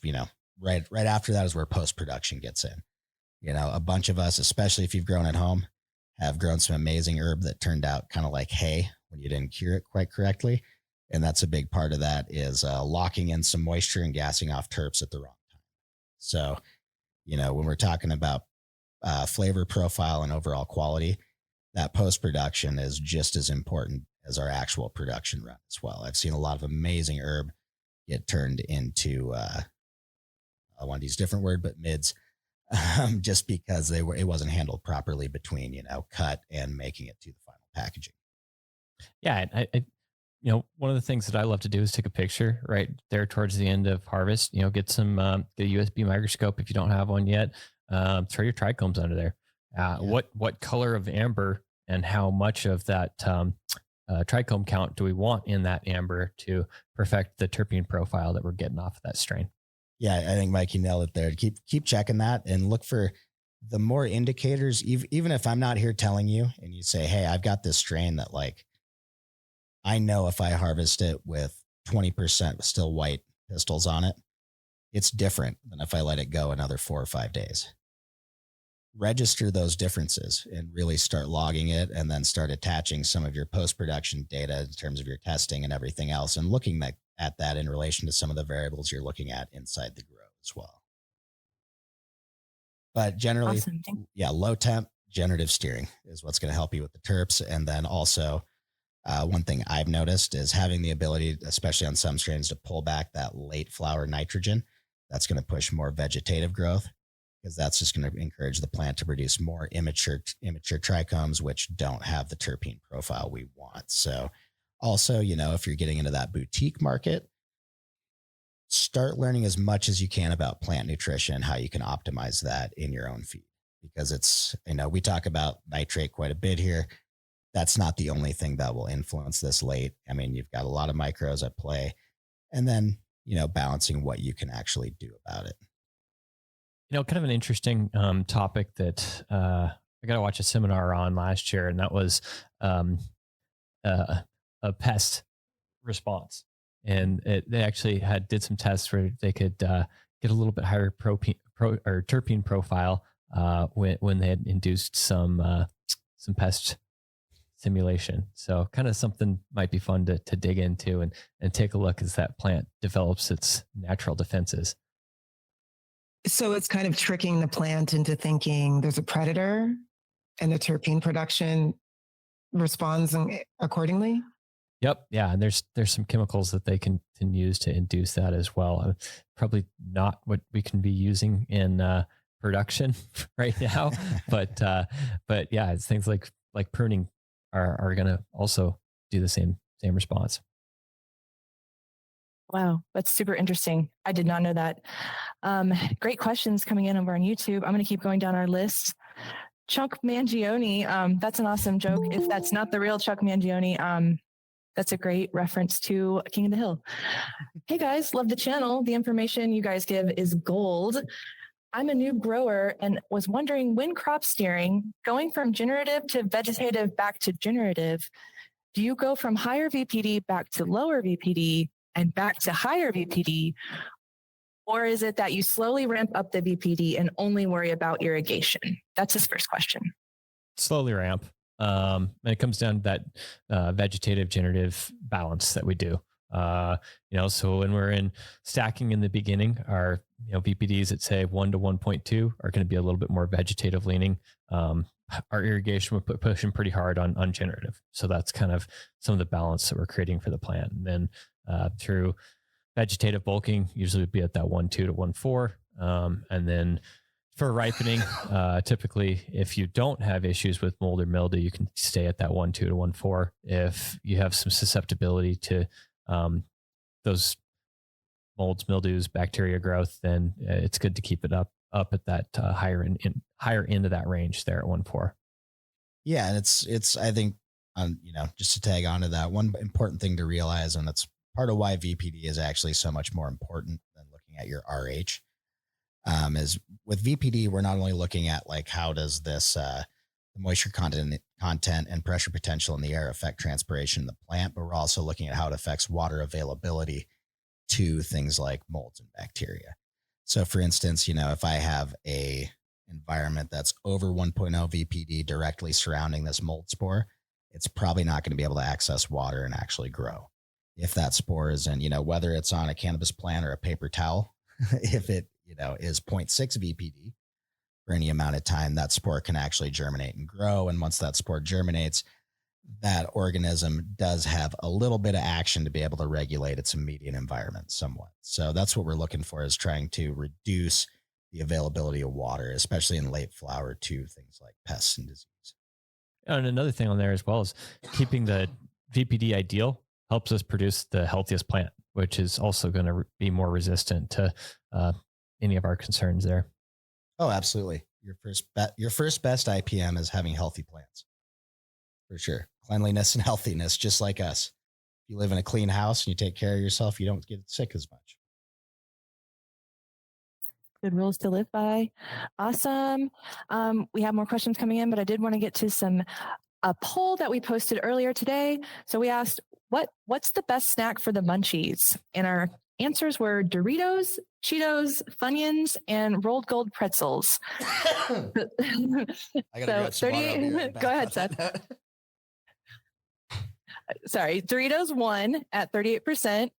right after that is where post-production gets in. A bunch of us, especially if you've grown at home, have grown some amazing herb that turned out kind of like hay when you didn't cure it quite correctly. And that's a big part of that is locking in some moisture and gassing off terps at the wrong time. So, when we're talking about flavor profile and overall quality, that post-production is just as important as our actual production run as well. I've seen a lot of amazing herb get turned into, I want to use a different word, but mids, just because it wasn't handled properly between, cut and making it to the final packaging. Yeah. One of the things that I love to do is take a picture right there towards the end of harvest, get get a USB microscope if you don't have one yet, throw your trichomes under there. What color of amber and how much of that trichome count do we want in that amber to perfect the terpene profile that we're getting off of that strain? Yeah, I think Mike, you nailed it there. Keep checking that and look for the more indicators. Even if I'm not here telling you and you say, hey, I've got this strain that, like, I know if I harvest it with 20% still white pistils on it, it's different than if I let it go another 4 or 5 days. Register those differences and really start logging it, and then start attaching some of your post-production data in terms of your testing and everything else, and looking at that in relation to some of the variables you're looking at inside the grow as well. But generally, Awesome. Low temp generative steering is what's going to help you with the terps. And then also one thing I've noticed is having the ability, especially on some strains, to pull back that late flower nitrogen. That's going to push more vegetative growth, because that's just going to encourage the plant to produce more immature trichomes, which don't have the terpene profile we want. So also, if you're getting into that boutique market, start learning as much as you can about plant nutrition and how you can optimize that in your own feed, because it's, we talk about nitrate quite a bit here. That's not the only thing that will influence this late. I mean, you've got a lot of micros at play, and then, balancing what you can actually do about it. Kind of an interesting topic that I got to watch a seminar on last year, and that was a pest response. And they actually did some tests where they could get a little bit higher terpene profile when they had induced some some pest simulation. So kind of something might be fun to dig into and take a look as that plant develops its natural defenses. So it's kind of tricking the plant into thinking there's a predator and the terpene production responds accordingly. Yep. Yeah. And there's some chemicals that they can use to induce that as well. Probably not what we can be using in production right now, but yeah, it's things like pruning are going to also do the same response. Wow, that's super interesting. I did not know that. Great questions coming in over on YouTube. I'm going to keep going down our list. Chuck Mangione, that's an awesome joke. If that's not the real Chuck Mangione, that's a great reference to King of the Hill. Hey guys, love the channel. The information you guys give is gold. I'm a new grower and was wondering, when crop steering, going from generative to vegetative back to generative, do you go from higher VPD back to lower VPD and back to higher VPD? Or is it that you slowly ramp up the VPD and only worry about irrigation? That's his first question. Slowly ramp. And it comes down to that vegetative generative balance that we do. So when we're in stacking in the beginning, our VPDs at say 1 to 1.2 are going to be a little bit more vegetative leaning. Our irrigation would pushing pretty hard on generative. So that's kind of some of the balance that we're creating for the plant. And then through vegetative bulking, usually would be at that 1.2 to 1.4. And then for ripening, typically, if you don't have issues with mold or mildew, you can stay at that 1.2 to 1.4. If you have some susceptibility to those molds, mildews, bacteria growth, then it's good to keep it up at that higher end of that range there at 1.4. Yeah, and it's I think just to tag onto that, one important thing to realize, and that's part of why VPD is actually so much more important than looking at your RH. Is with VPD, we're not only looking at like how does this the moisture content and pressure potential in the air affect transpiration in the plant, but we're also looking at how it affects water availability to things like molds and bacteria. So for instance, if I have a environment that's over 1.0 VPD directly surrounding this mold spore, it's probably not going to be able to access water and actually grow. If that spore is in, whether it's on a cannabis plant or a paper towel, if it, is 0.6 VPD for any amount of time, that spore can actually germinate and grow. And once that spore germinates, that organism does have a little bit of action to be able to regulate its immediate environment somewhat. So that's what we're looking for, is trying to reduce the availability of water, especially in late flower, to things like pests and disease. And another thing on there as well is keeping the VPD ideal helps us produce the healthiest plant, which is also going to be more resistant to any of our concerns there. Oh, absolutely. Your first best IPM is having healthy plants. For sure. Cleanliness and healthiness, just like us. If you live in a clean house and you take care of yourself, you don't get sick as much. Good rules to live by. Awesome. We have more questions coming in, but I did want to get to a poll that we posted earlier today. So we asked, what's the best snack for the munchies? And our answers were Doritos, Cheetos, Funyuns, and rolled gold pretzels. I gotta so 30. Go ahead, Seth. Sorry, Doritos won at 38%,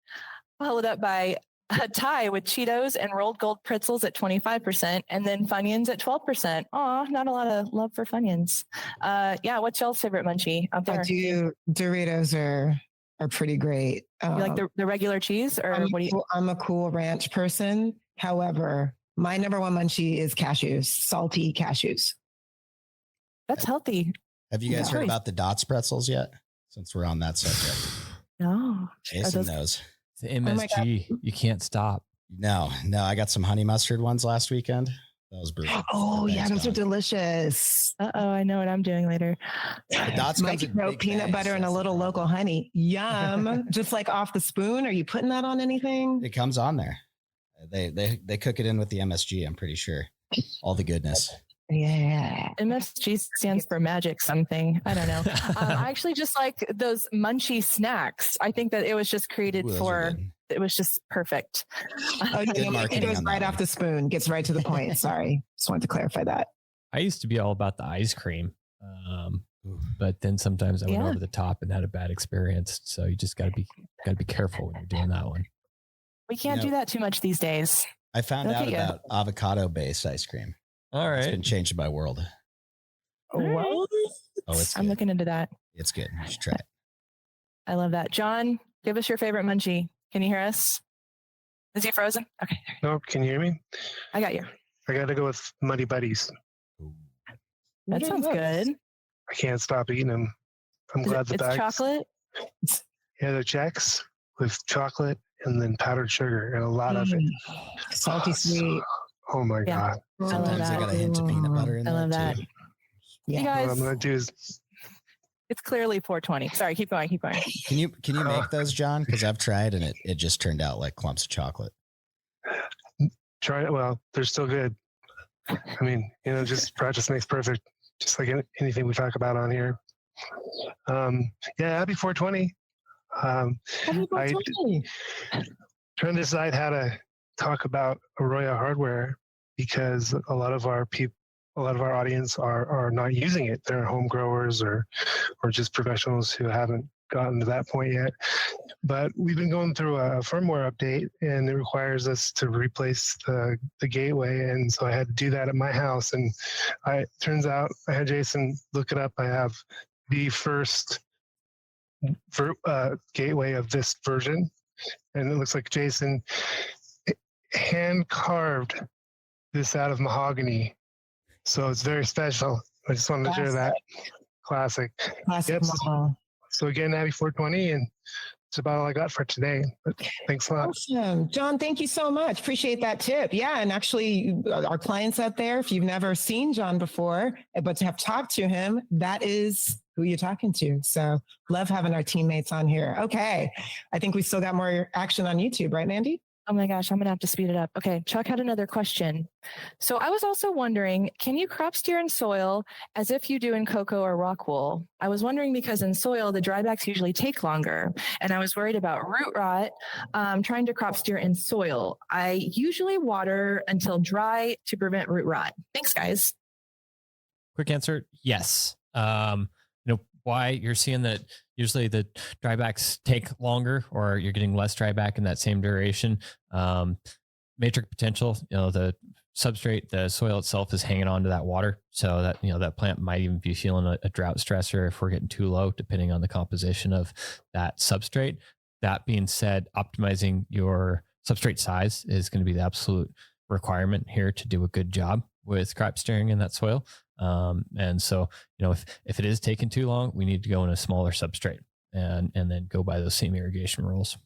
followed up by a tie with Cheetos and rolled gold pretzels at 25%, and then Funyuns at 12%. Aw, not a lot of love for Funyuns. What's y'all's favorite munchie out there? Doritos are pretty great. You like the regular cheese, or what do you? I'm a Cool Ranch person. However, my number one munchie is cashews, salty cashews. That's healthy. Have you guys heard about the Dots pretzels yet? Since we're on that subject. No. Jason knows. The MSG, you can't stop. No, I got some honey mustard ones last weekend. That was brutal. Oh yeah, those are delicious. I know what I'm doing later. The Dots Might throw peanut butter and a little local honey. Yum. Just like off the spoon. Are you putting that on anything? It comes on there. They cook it in with the MSG, I'm pretty sure. All the goodness. Yeah. MSG stands for magic something. I don't know. I actually just like those munchy snacks. I think that it was just created it was just perfect. It goes right off the spoon, gets right to the point. Sorry. Just wanted to clarify that. I used to be all about the ice cream. but then sometimes I went Yeah. over the top and had a bad experience. So you just gotta be careful when you're doing that one. We can't do that too much these days. I found Look out at ya. about avocado-based ice cream. All It's right. been changing my world. Well, Oh, it's I'm good. looking into that. It's good. You should try it. I love that. John, give us your favorite munchie. Can you hear us? Is he frozen? Okay. Nope. Can you hear me? I got you. I got to go with Muddy Buddies. That sounds good. I can't stop eating them. I'm glad the It's bags. chocolate. Yeah, they're checks with chocolate and then powdered sugar and a lot of it. Salty Oh, sweet. Oh my Yeah. God. love Sometimes I that. got a hint of peanut butter in I there love that. too. You Yeah. What guys, I'm going to do is it's clearly 420. Sorry, keep going. Keep going. Can you make those, John? Because I've tried and it just turned out like clumps of chocolate. try it. Well, they're still good. I mean, just practice makes perfect, just like anything we talk about on here. Yeah, happy 420. Happy I 420. trying to decide how to talk about AROYA hardware because a lot of our audience are not using it. They're home growers or just professionals who haven't gotten to that point yet. But we've been going through a firmware update, and it requires us to replace the gateway. And so I had to do that at my house. And turns out I had Jason look it up. I have the first gateway of this version, and it looks like Jason hand carved this out of mahogany, so it's very special. I just wanted to share that. Classic. Classic Yep. model. So again, happy 420, and it's about all I got for today. But thanks a lot. Awesome. John, thank you so much. Appreciate that tip. Yeah. And actually, our clients out there, if you've never seen John before, but to have talked to him, that is who you're talking to. So love having our teammates on here. Okay. I think we still got more action on YouTube, right, Mandy? Oh my gosh, I'm going to have to speed it up. Okay, Chuck had another question. So I was also wondering, can you crop steer in soil as if you do in cocoa or rock wool? I was wondering because in soil, the drybacks usually take longer, and I was worried about root rot trying to crop steer in soil. I usually water until dry to prevent root rot. Thanks, guys. Quick answer: yes. Why you're seeing that usually the drybacks take longer, or you're getting less dryback in that same duration. Matrix potential, the substrate, the soil itself is hanging on to that water, so that that plant might even be feeling a drought stressor if we're getting too low, depending on the composition of that substrate. That being said, optimizing your substrate size is going to be the absolute requirement here to do a good job with crop steering in that soil. And so, if it is taking too long, we need to go in a smaller substrate and then go by those same irrigation rules.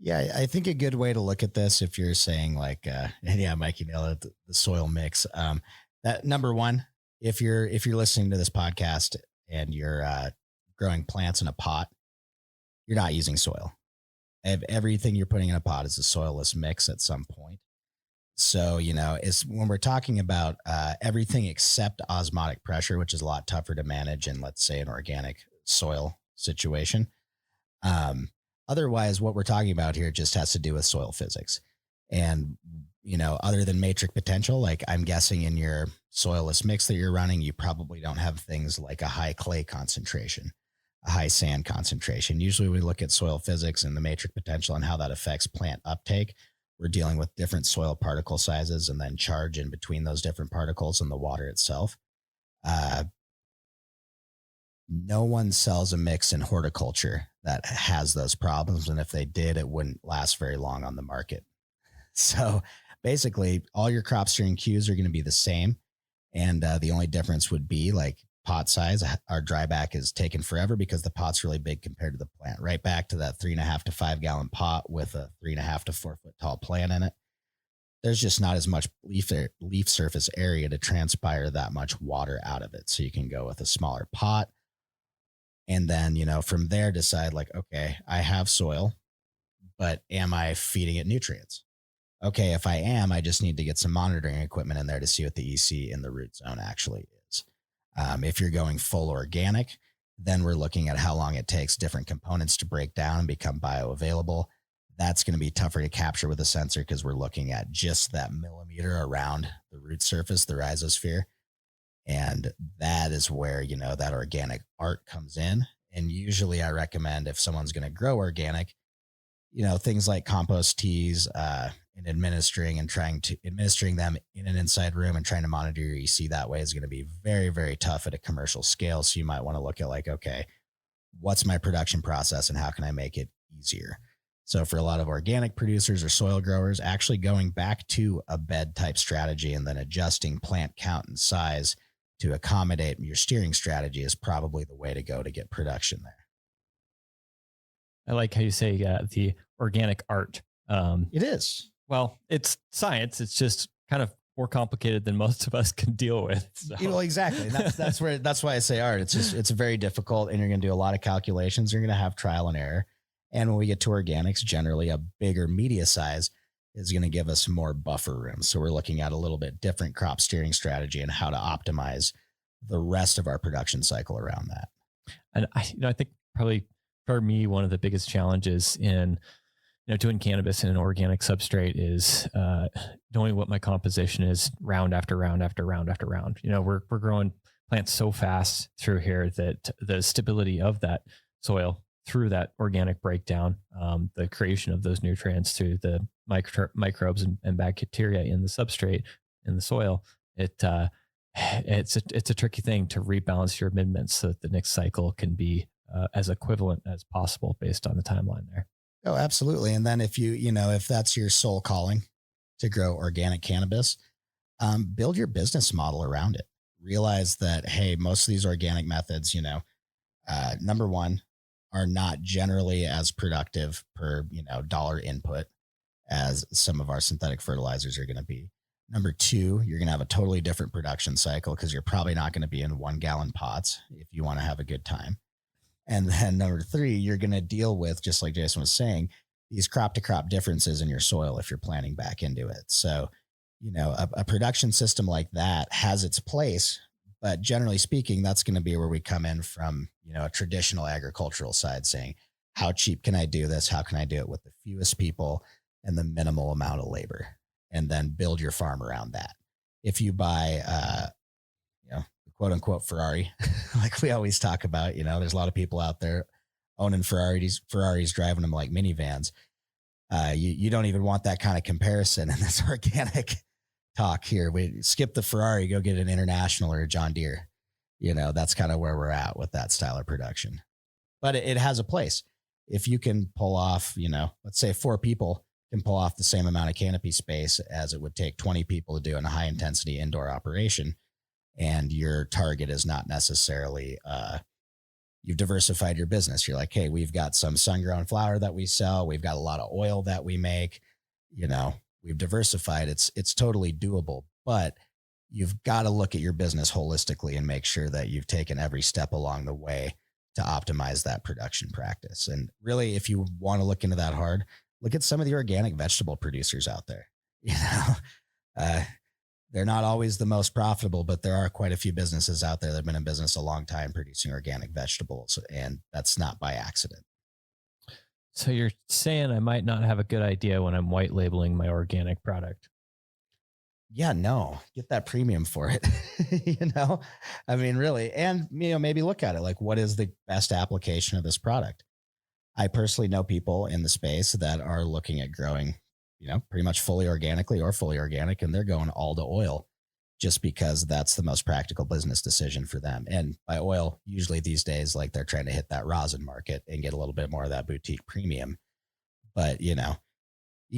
Yeah, I think a good way to look at this, if you're saying like, yeah, Mike, you nailed it, the soil mix. That number one, if you're listening to this podcast and you're growing plants in a pot, you're not using soil. Everything you're putting in a pot is a soilless mix at some point. So, it's when we're talking about everything except osmotic pressure, which is a lot tougher to manage in, let's say, an organic soil situation. Otherwise, what we're talking about here just has to do with soil physics. And, other than matrix potential, like I'm guessing in your soilless mix that you're running, you probably don't have things like a high clay concentration, a high sand concentration. Usually we look at soil physics and the matrix potential and how that affects plant uptake. We're dealing with different soil particle sizes and then charge in between those different particles and the water itself. No one sells a mix in horticulture that has those problems. And if they did, it wouldn't last very long on the market. So basically all your crop steering cues are going to be the same. And the only difference would be like pot size. Our dryback is taken forever because the pot's really big compared to the plant. Right back to that 3.5 to 5 gallon pot with a 3.5 to 4 foot tall plant in it. There's just not as much leaf surface area to transpire that much water out of it. So you can go with a smaller pot. And then, from there decide like, okay, I have soil, but am I feeding it nutrients? Okay, if I am, I just need to get some monitoring equipment in there to see what the EC in the root zone actually is. If you're going full organic, then we're looking at how long it takes different components to break down and become bioavailable. That's going to be tougher to capture with a sensor because we're looking at just that millimeter around the root surface, the rhizosphere. And that is where, that organic art comes in. And usually I recommend if someone's going to grow organic, things like compost teas, and administering them in an inside room and trying to monitor your EC that way is going to be very, very tough at a commercial scale. So you might want to look at like, okay, what's my production process and how can I make it easier? So for a lot of organic producers or soil growers, actually going back to a bed type strategy and then adjusting plant count and size to accommodate your steering strategy is probably the way to go to get production there. I like how you say the organic art. It is. Well, it's science. It's just kind of more complicated than most of us can deal with. So. Well, exactly. That's why I say art. It's very difficult, and you're going to do a lot of calculations. You're going to have trial and error. And when we get to organics, generally a bigger media size is going to give us more buffer room. So we're looking at a little bit different crop steering strategy and how to optimize the rest of our production cycle around that. And I think probably for me, one of the biggest challenges in doing cannabis in an organic substrate is knowing what my composition is round after round after round after round. We're growing plants so fast through here that the stability of that soil through that organic breakdown, the creation of those nutrients through the microbes and bacteria in the substrate in the soil, it's a tricky thing to rebalance your amendments so that the next cycle can be as equivalent as possible based on the timeline there. Oh, absolutely. And then if that's your sole calling to grow organic cannabis, build your business model around it. Realize that, hey, most of these organic methods, number one, are not generally as productive per, dollar input as some of our synthetic fertilizers are going to be. Number two, you're going to have a totally different production cycle because you're probably not going to be in 1 gallon pots if you want to have a good time. And then number three, you're going to deal with, just like Jason was saying, these crop to crop differences in your soil if you're planting back into it. So, a production system like that has its place, but generally speaking, that's going to be where we come in from, a traditional agricultural side saying, how cheap can I do this? How can I do it with the fewest people and the minimal amount of labor? And then build your farm around that. If you buy, quote unquote Ferrari, like we always talk about, there's a lot of people out there owning Ferraris, driving them like minivans. You don't even want that kind of comparison in this organic talk here. We skip the Ferrari, go get an International or a John Deere. That's kind of where we're at with that style of production. But it has a place. If you can pull off, let's say 4 people can pull off the same amount of canopy space as it would take 20 people to do in a high intensity indoor operation. And your target is not necessarily, you've diversified your business. You're like, hey, we've got some sun-grown flower that we sell. We've got a lot of oil that we make. We've diversified. It's totally doable, but you've got to look at your business holistically and make sure that you've taken every step along the way to optimize that production practice. And really, if you want to look into that hard, look at some of the organic vegetable producers out there. They're not always the most profitable, but there are quite a few businesses out there that have been in business a long time producing organic vegetables, and that's not by accident. So you're saying I might not have a good idea when I'm white labeling my organic product? Yeah, no, get that premium for it. Really. And, maybe look at it like, what is the best application of this product? I personally know people in the space that are looking at growing, pretty much fully organically or fully organic, and they're going all to oil just because that's the most practical business decision for them. And by oil, usually these days, like they're trying to hit that rosin market and get a little bit more of that boutique premium. But, you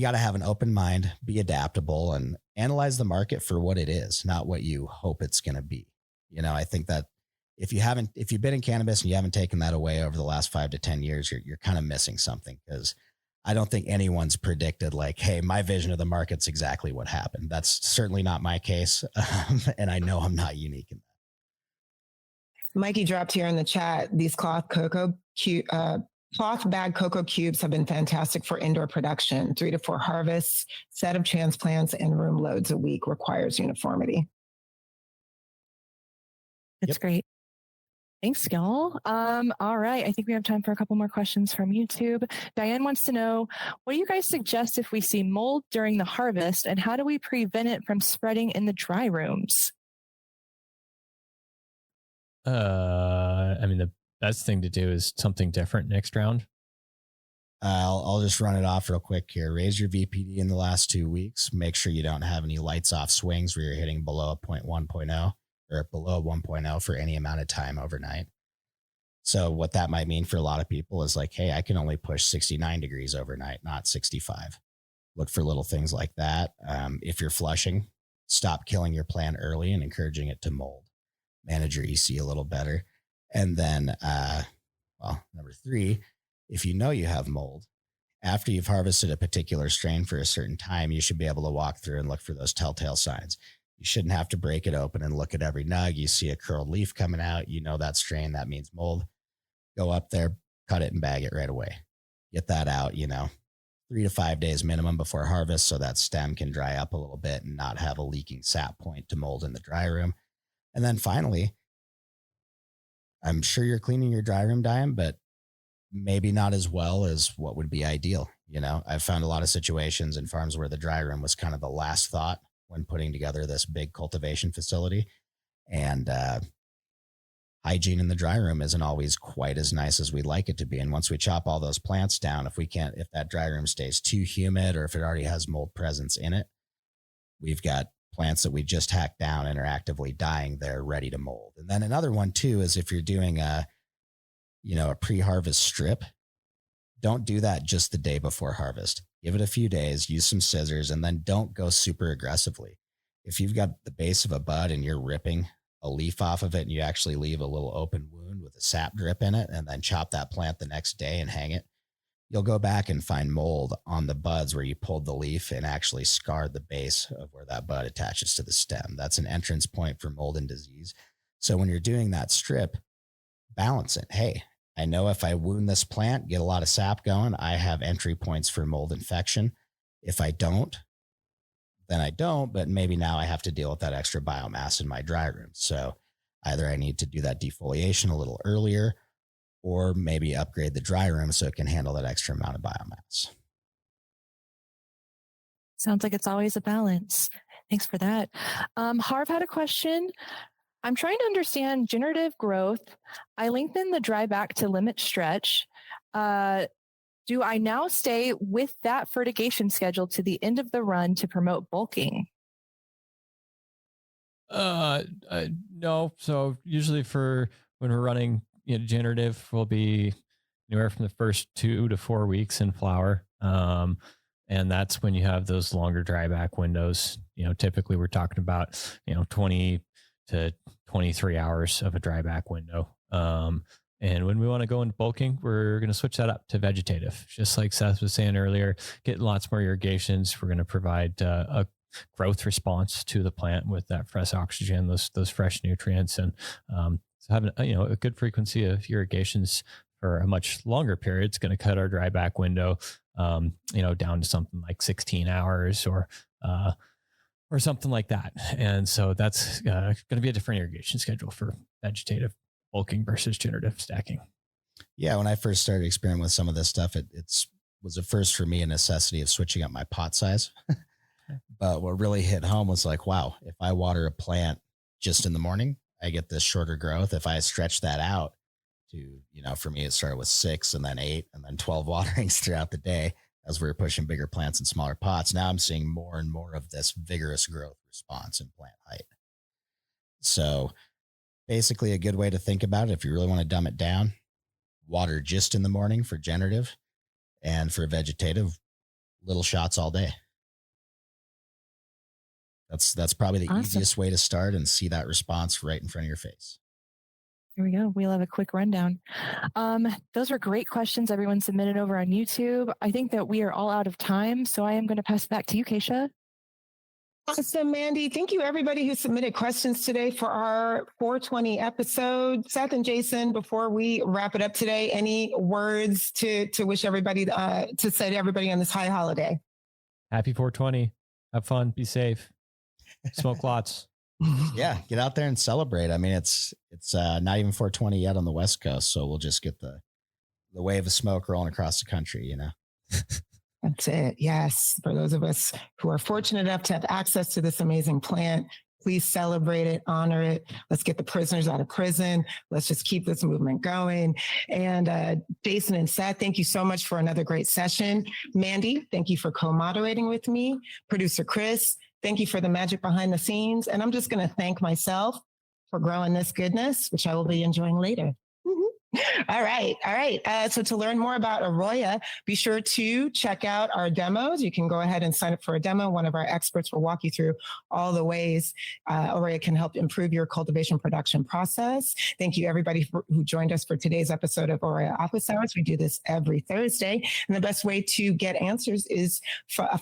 got to have an open mind, be adaptable, and analyze the market for what it is, not what you hope it's going to be. I think that if you've been in cannabis and you haven't taken that away over the last 5 to 10 years, you're kind of missing something, because I don't think anyone's predicted like, hey, my vision of the market's exactly what happened. That's certainly not my case. And I know I'm not unique in that. Mikey dropped here in the chat, these cloth bag cocoa cubes have been fantastic for indoor production. 3 to 4 harvests, set of transplants, and room loads a week requires uniformity. That's great. Thanks, y'all. All right. I think we have time for a couple more questions from YouTube. Diane wants to know, what do you guys suggest if we see mold during the harvest, and how do we prevent it from spreading in the dry rooms? I mean, the best thing to do is something different next round. I'll just run it off real quick here. Raise your VPD in the last 2 weeks. Make sure you don't have any lights off swings where you're hitting below a 1.0 or below 1.0 for any amount of time overnight. So what that might mean for a lot of people is like, hey, I can only push 69 degrees overnight, not 65. Look for little things like that. If you're flushing, stop killing your plant early and encouraging it to mold. Manage your EC a little better. And then, number 3, if you know you have mold, after you've harvested a particular strain for a certain time, you should be able to walk through and look for those telltale signs. You shouldn't have to break it open and look at every nug. You see a curled leaf coming out, you know that strain, that means mold. Go up there, cut it and bag it right away. Get that out, 3 to 5 days minimum before harvest so that stem can dry up a little bit and not have a leaking sap point to mold in the dry room. And then finally, I'm sure you're cleaning your dry room, Diane, but maybe not as well as what would be ideal. I've found a lot of situations in farms where the dry room was kind of the last thought when putting together this big cultivation facility. And hygiene in the dry room isn't always quite as nice as we'd like it to be. And once we chop all those plants down, if that dry room stays too humid or if it already has mold presence in it, we've got plants that we just hacked down and are actively dying there ready to mold. And then another one too is if you're doing a pre-harvest strip, don't do that just the day before harvest. Give it a few days, use some scissors, and then don't go super aggressively. If you've got the base of a bud and you're ripping a leaf off of it and you actually leave a little open wound with a sap drip in it and then chop that plant the next day and hang it, you'll go back and find mold on the buds where you pulled the leaf and actually scarred the base of where that bud attaches to the stem. That's an entrance point for mold and disease. So when you're doing that strip, balance it. Hey, I know if I wound this plant, get a lot of sap going, I have entry points for mold infection. If I don't, then I don't, but maybe now I have to deal with that extra biomass in my dry room. So either I need to do that defoliation a little earlier, or maybe upgrade the dry room so it can handle that extra amount of biomass. Sounds like it's always a balance. Thanks for that. Harv had a question. I'm trying to understand generative growth. I lengthen the dry back to limit stretch. Do I now stay with that fertigation schedule to the end of the run to promote bulking? No. So usually for when we're running generative, will be anywhere from the first 2 to 4 weeks in flower. And that's when you have those longer dry back windows. Typically we're talking about, 20 to 23 hours of a dry back window. And when we want to go into bulking, we're going to switch that up to vegetative. Just like Seth was saying earlier, get lots more irrigations. We're going to provide a growth response to the plant with that fresh oxygen, those fresh nutrients, and so having a good frequency of irrigations for a much longer period is going to cut our dry back window, down to something like 16 hours or something like that. And so that's going to be a different irrigation schedule for vegetative bulking versus generative stacking. Yeah, when I first started experimenting with some of this stuff, it was at first for me a necessity of switching up my pot size. But what really hit home was like, wow, if I water a plant just in the morning, I get this shorter growth. If I stretch that out to, for me, it started with 6 and then 8 and then 12 waterings throughout the day as we were pushing bigger plants in smaller pots. Now I'm seeing more and more of this vigorous growth response in plant height. So basically a good way to think about it, if you really want to dumb it down, water just in the morning for generative, and for vegetative, little shots all day. That's probably the Awesome. Easiest way to start and see that response right in front of your face. Here we go. We'll have a quick rundown. Those were great questions everyone submitted over on YouTube. I think that we are all out of time, so I am going to pass it back to you, Keisha. Awesome, Mandy. Thank you, everybody who submitted questions today for our 420 episode. Seth and Jason, before we wrap it up today, any words to wish everybody, to say to everybody on this high holiday? Happy 420. Have fun. Be safe. Smoke lots. Yeah, get out there and celebrate. I mean, it's not even 420 yet on the West Coast, so we'll just get the wave of smoke rolling across the country, That's it. Yes. For those of us who are fortunate enough to have access to this amazing plant, Please celebrate it, honor it. Let's get the prisoners out of prison. Let's just keep this movement going. And Jason and Seth, thank you so much for another great session. Mandy, thank you for co-moderating with me. Producer Chris, thank you for the magic behind the scenes. And I'm just going to thank myself for growing this goodness, which I will be enjoying later. All right. So to learn more about AROYA, be sure to check out our demos. You can go ahead and sign up for a demo. One of our experts will walk you through all the ways AROYA can help improve your cultivation production process. Thank you, everybody who joined us for today's episode of AROYA Office Hours. We do this every Thursday. And the best way to get answers is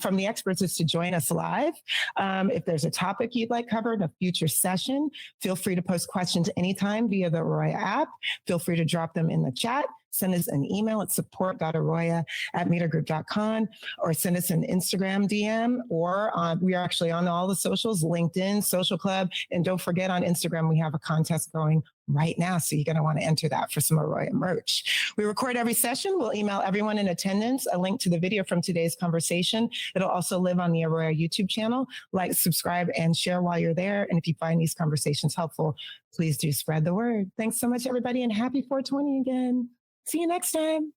from the experts is to join us live. If there's a topic you'd like covered in a future session, feel free to post questions anytime via the AROYA app. Feel free to drop them in the chat. Send us an email at support.aroya@metergroup.com or send us an Instagram DM, or we are actually on all the socials, LinkedIn, Social Club. And don't forget, on Instagram, we have a contest going right now. So you're going to want to enter that for some AROYA merch. We record every session. We'll email everyone in attendance a link to the video from today's conversation. It'll also live on the AROYA YouTube channel. Like, subscribe, and share while you're there. And if you find these conversations helpful, please do spread the word. Thanks so much, everybody, and happy 420 again. See you next time.